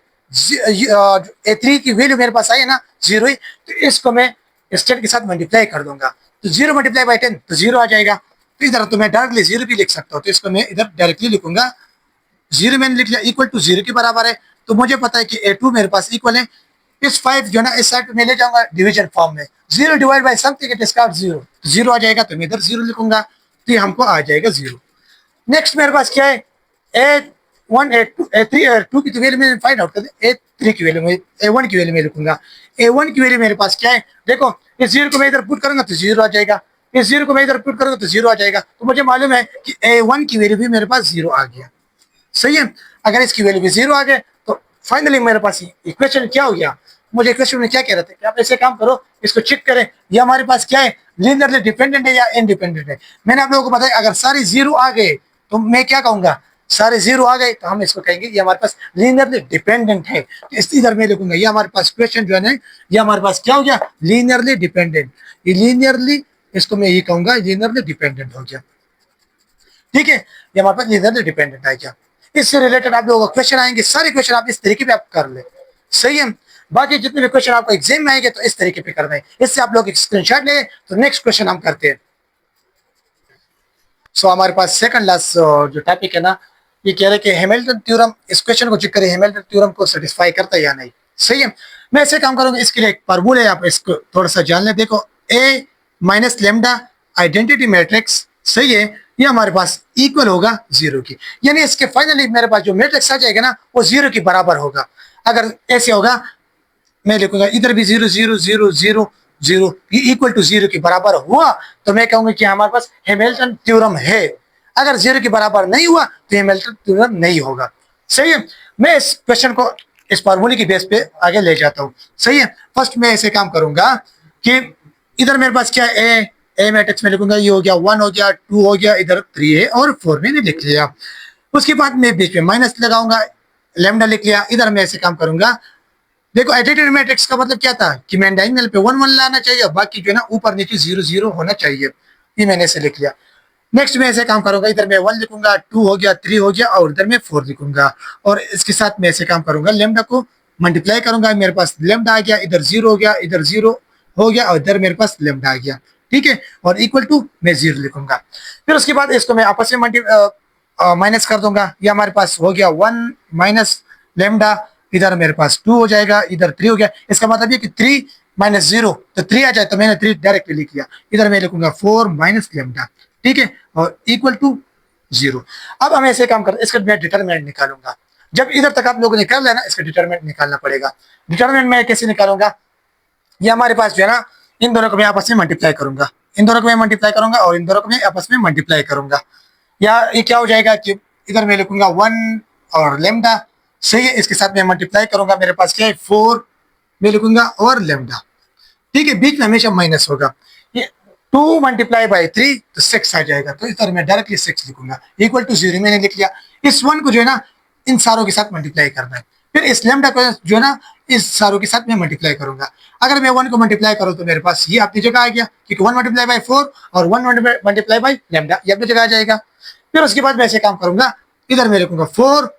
A3 की वैल्यू मेरे पास आई है ना 0 ही, तो इसको मैं इस 10 के साथ मल्टीप्लाई कर दूंगा, तो 0 मल्टीप्लाई बाई 10 तो 0 आ जाएगा। तो इधर तो मैं डायरेक्टली 0 भी लिख सकता हूँ, तो इसको मैं इधर डायरेक्टली लिखूंगा, 0 मैंने लिख लिया इक्वल टू 0 के बराबर है। तो मुझे पता है कि A2 मेरे पास इक्वल है, इस 5 जो ना इस साइड पे मैं ले जाऊंगा डिवीजन फॉर्म में, 0 divide by something it discard 0, तो 0 आ जाएगा, तो मैं इधर 0 लिखूंगा, तो ये हमको आ जाएगा 0। नेक्स्ट मेरे पास क्या है वन A2 की तो वैल्यू मैंने फाइंड आउट कर दी, A3 की वैल्यू में A1 की वैल्यू में लिखूंगा। A1 की वैल्यू मेरे पास क्या है, देखो इस जीरो को मैं इधर पुट करूंगा तो जीरो आ जाएगा, इस जीरो को मैं इधर पुट करूंगा तो जीरो आ जाएगा, तो मुझे मालूम है कि A1 की वैल्यू भी मेरे पास जीरो आ गया। सही है, अगर इसकी वैल्यू भी जीरो आ गए तो फाइनली मेरे पास इक्वेशन क्या हो गया। मुझे इक्वेशन में क्या कह रहे थे कि आप ऐसे काम करो, इसको चेक करें ये हमारे पास क्या है, लीनियरली डिपेंडेंट है या इनडिपेंडेंट है। मैंने आप लोगों को बताया अगर सारे जीरो आ गए तो मैं क्या कहूंगा, सारे जीरो आ गए तो हम इसको कहेंगे ये हमारे पास लीनियरली डिपेंडेंट है। तो इस इधर मैं लिखूंगा ये हमारे पास क्वेश्चन जो है ना, ये हमारे पास क्या हो गया, लीनियरली डिपेंडेंट। ये लीनियरली, इसको मैं ये कहूंगा लीनियरली डिपेंडेंट हो गया। ठीक है, ये हमारे पास लीनियरली डिपेंडेंट आ गया। इससे रिलेटेड आप लोगों को क्वेश्चन आएंगे, सारे क्वेश्चन आप इस तरीके पे आप कर ले। सही है, बाकी जितने भी क्वेश्चन आपको एग्जाम में आएंगे तो इस तरीके पे करना है। इससे आप लोग एक स्क्रीनशॉट ले तो नेक्स्ट क्वेश्चन हम करते हैं। सो हमारे पास सेकंड लास्ट जो टॉपिक है ना, ये कह रहे हैं कि हैमिल्टन थ्योरम, इस क्वेश्चन को चेक करें हैमिल्टन थ्योरम को सेटिस्फाई करता है या नहीं। सही है, मैं ऐसे काम करूंगा, इसके लिए एक फार्मूला है, आप इसको थोड़ा सा जान लें। देखो ए माइनस लेमडा आइडेंटिटी मैट्रिक्स, सही है, ये हमारे पास इक्वल होगा जीरो की, यानी इसके फाइनली मेरे पास जो मैट्रिक्स आ जाएगा ना वो जीरो के बराबर होगा। अगर ऐसे होगा, मैं लिखूंगा इधर भी zero zero zero zero zero, ये इक्वल टू जीरो के बराबर हुआ तो मैं कहूंगा कि हमारे पास हैमिल्टन थ्योरम है। अगर जीरो के बराबर नहीं हुआ तो हैमिल्टन थ्योरम नहीं होगा। सही है, मैं इस क्वेश्चन को इस फार्मूले की बेस पे आगे ले जाता हूँ। सही है, फर्स्ट मैं ऐसे काम करूंगा कि इधर मेरे पास क्या है, ए मैट्रिक्स में लिखूंगा ये हो गया, 1 हो गया, 2 हो गया, इधर 3 है और 4 मैंने लिख लिया। उसके बाद मैं बीच में माइनस लगाऊंगा, लेमडा लिख लिया। इधर मैं ऐसे काम करूंगा, देखो एडिटेड मैट्रिक्स का मतलब क्या था कि मैं डायगोनल पे 1 1 लाना चाहिए, बाकी जो है ना ऊपर नीचे 0 0 होना चाहिए, ये मैंने ऐसे लिख लिया। नेक्स्ट मैं ऐसे काम करूंगा, इधर मैं 1 लिखूंगा, 2 हो गया, 3 हो गया और इधर मैं 4 लिखूंगा। और इसके साथ मैं ऐसे काम करूंगा, लेमडा को मल्टीप्लाई करूंगा, मेरे पास लेमडा आ गया, इधर 0 हो गया, इधर 0 हो गया और इधर मेरे पास लेमडा आ गया। ठीक है, और इक्वल टू मैं 0 लिखूंगा। फिर उसके बाद इसको मैं आपस में माइनस कर दूंगा, ये हमारे पास हो गया 1 माइनस लेमडा, इधर मेरे पास 2 हो जाएगा, इधर 3 हो गया। इसका मतलब ये कि 3 माइनस 0 तो 3 आ जाए, तो मैंने 3 डायरेक्टली लिख लिया। इधर मैं लिखूंगा 4 माइनस लेमडा, ठीक है, और इक्वल टू 0। अब हम ऐसे काम करते, इसका मैं डिटरमिनेंट निकालूंगा। जब इधर तक आप लोगों ने कर लेना, इसका डिटरमिनेंट निकालना पड़ेगा। डिटरमिनेंट मैं कैसे निकालूंगा, ये हमारे पास जो है ना, इन दोनों को मैं आपस में मल्टीप्लाई करूंगा, इन दोनों को मैं मल्टीप्लाई करूंगा और इन दोनों को मैं आपस में मल्टीप्लाई करूंगा। या ये क्या हो जाएगा कि इधर मैं लिखूंगा 1 और लेमडा, सही है, इसके साथ मैं मल्टीप्लाई करूंगा, मेरे पास क्या है 4 मैं लिखूंगा और लेमडा। ठीक है, बीच में हमेशा माइनस होगा। ये 2 मल्टीप्लाई बाई 3 तो 6 आ जाएगा, तो इधर मैं डायरेक्टली 6 लिखूंगा, इक्वल टू 0 मैंने लिख लिया। इस 1 को जो है ना इन सारों के साथ मल्टीप्लाई करना है, फिर इस लेमडा को जो है ना इस सारों के साथ मैं मल्टीप्लाई करूंगा। अगर मैं 1 को मल्टीप्लाई करूं तो मेरे पास ये अपनी जगह आ गया, क्योंकि 1 मल्टीप्लाई बाई 4 और 1 मल्टीप्लाई बाई लेमडा ये अपनी जगह आ जाएगा। फिर उसके बाद मैं ऐसे काम करूंगा, इधर मैं लिखूंगा 4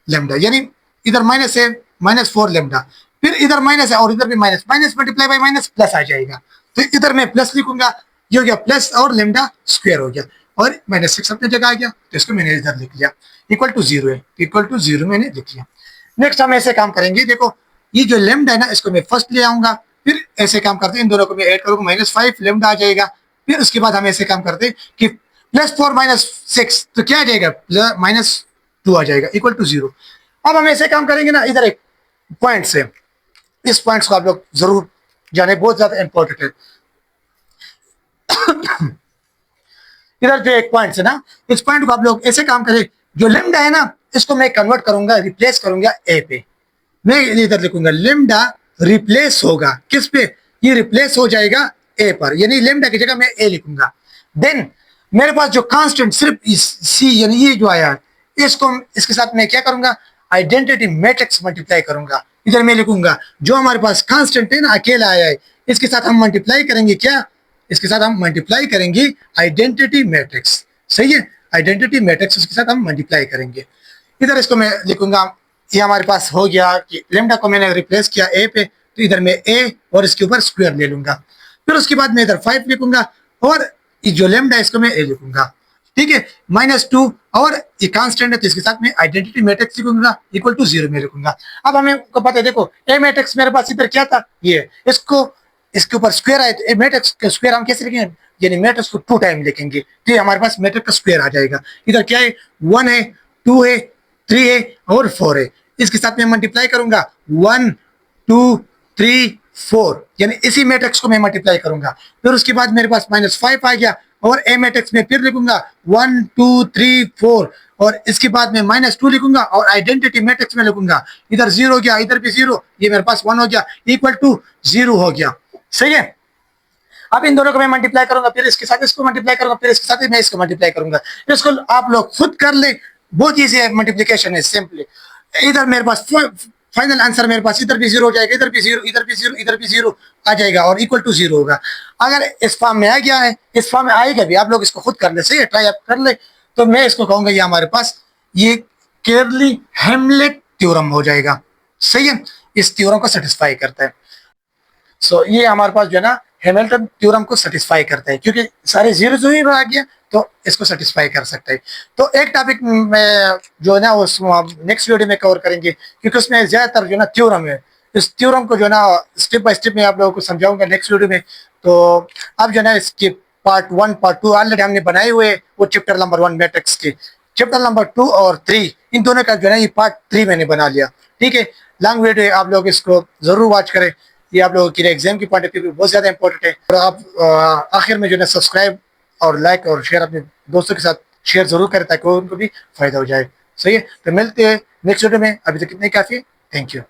लेमडा, यानी इधर माइनस है, माइनस 4 लेमडा, फिर इधर माइनस है और इधर भी minus, minus multiply by minus plus आ जाएगा, तो इधर मैं प्लस लिखूंगा, ये हो गया प्लस और लेमडा स्क्वायर हो गया और माइनस 6 अपनी जगह आ गया, तो इसको मैंने इधर लिख लिया, इक्वल टू 0 है, इक्वल टू 0 मैंने लिख लिया। नेक्स्ट हम ऐसे काम करेंगे, देखो ये जो लेमडा है ना इसको मैं फर्स्ट ले आऊंगा, फिर ऐसे काम करते हैं इन दोनों को मैं ऐड करूंगा, -5 लेमडा आ जाएगा। फिर उसके बाद हम ऐसे काम करते हैं कि +4 -6 तो क्या आ जाएगा, -2 आ जाएगा, इक्वल टू 0। अब हम ऐसे काम करेंगे ना, इधर एक पॉइंट से, इस पॉइंट्स को आप लोग जरूर जाने, बहुत ज्यादा इंपॉर्टेंट है। इधर जो एक पॉइंट है ना, इस पॉइंट को आप लोग ऐसे काम करें, जो लेमडा है ना इसको मैं कन्वर्ट करूंगा, रिप्लेस करूंगा ए पे, मैं इधर लिखूंगा लेमडा रिप्लेस होगा किस पे, ये रिप्लेस हो जाएगा ए पर, यानी लेमडा की जगह मैं ए लिखूंगा। देन मेरे पास जो कांस्टेंट सिर्फ सी यानी ये जो आया, इसको इसके साथ मैं क्या करूंगा, आइडेंटिटी मैट्रिक्स मल्टीप्लाई करूंगा। इधर मैं लिखूंगा जो हमारे पास कांस्टेंट है ना अकेला आया है, इसके साथ हम मल्टीप्लाई करेंगे, क्या इसके साथ हम मल्टीप्लाई करेंगे आइडेंटिटी मैट्रिक्स। सही है, आइडेंटिटी मैट्रिक्स उसके साथ हम मल्टीप्लाई करेंगे। इधर इसको मैं लिखूंगा, ये हमारे पास हो गया कि लेमडा को मैंने रिप्लेस किया ए पे, तो इधर मैं ए और इसके ऊपर स्क्वायर ले लूंगा। फिर उसके बाद मैं इधर 5 लिखूंगा और जो लेमडा इसको मैं ए लिखूंगा। ठीक है, -2 और ये कांस्टेंट है तो इसके साथ मैं आइडेंटिटी मैट्रिक्स लिखूंगा, इक्वल टू 0 में लिखूंगा। अब हमें को पता है, देखो ए मैट्रिक्स मेरे पास इधर क्या था, ये इसको इसके ऊपर स्क्वायर आए, तो ए मैट्रिक्स का स्क्वायर हम कैसे लिखेंगे, यानी मैट्रिक्स को 2 टाइम लिखेंगे, तो ये हमारे पास मैट्रिक्स का स्क्वायर आ जाएगा। इधर क्या है, 1 है, 2 है, 3a और 4a, इसके साथ में मल्टीप्लाई करूंगा 1 2 3 4, यानी इसी मैट्रिक्स को मैं मल्टीप्लाई करूंगा। फिर उसके बाद मेरे पास -5 आ गया और ए मैट्रिक्स में फिर लिखूंगा 1 2 3 4, और इसके बाद में -2 लिखूंगा और आइडेंटिटी मैट्रिक्स में लिखूंगा, इधर 0 हो गया, इधर भी 0, ये मेरे पास 1 हो गया, इक्वल टू 0 हो गया। सही है। अब इन दोनों को मैं मल्टीप्लाई करूंगा, फिर इसके साथ इसको मल्टीप्लाई करूंगा, फिर इसके साथ मैं इसको मल्टीप्लाई करूंगा। इसको आप लोग खुद कर ले, बहुत ईजी है, मल्टीप्लिकेशन है सिंपली। इधर मेरे पास फाइनल आंसर मेरे पास इधर भी 0 हो जाएगा, इधर भी 0, इधर भी 0, इधर भी 0 आ जाएगा और इक्वल टू 0 होगा। अगर इस फॉर्म में आ गया है, इस फॉर्म में आएगा भी, आप लोग इसको खुद कर ले, सही है, ट्राई आप कर ले, तो मैं इसको कहूंगा ये हमारे पास ये केरली हेमलेट थ्योरम हो जाएगा। सही है, इस थ्योरम को सेटिस्फाई करता है। सो ये हमारे पास जो है ना हैमिल्टन थ्योरम को सेटिस्फाई करता है, क्योंकि सारे जीरो जो ही आ गया तो इसको सेटिस्फाई कर सकता है। तो एक टॉपिक में जो है ना वो नेक्स्ट वीडियो में कवर करेंगे, क्योंकि उसमें ज्यादातर जो है ना थ्योरम है, इस थ्योरम को जो है ना स्टेप बाय स्टेप में आप लोगों को समझाऊंगा नेक्स्ट वीडियो में। तो अब जो है ना इसके पार्ट 1 पार्ट 2 ऑलरेडी हमने बनाए हुए, वो चैप्टर नंबर 1 मैट्रिक्स के, चैप्टर नंबर 2 और 3 इन दोनों का जो है ना ये पार्ट 3 मैंने बना लिया। ठीक है, लॉन्ग वीडियो, आप लोग इसको जरूर वॉच करें, ये आप लोगों के लिए एग्जाम की पॉइंट ऑफ व्यू बहुत ज्यादा इंपॉर्टेंट है। और आप आखिर में जो है सब्सक्राइब और लाइक और शेयर अपने दोस्तों के साथ शेयर जरूर करें, ताकि उनको भी फायदा हो जाए। सही है, तो मिलते हैं नेक्स्ट वीडियो में, अभी तक इतने काफी, थैंक यू।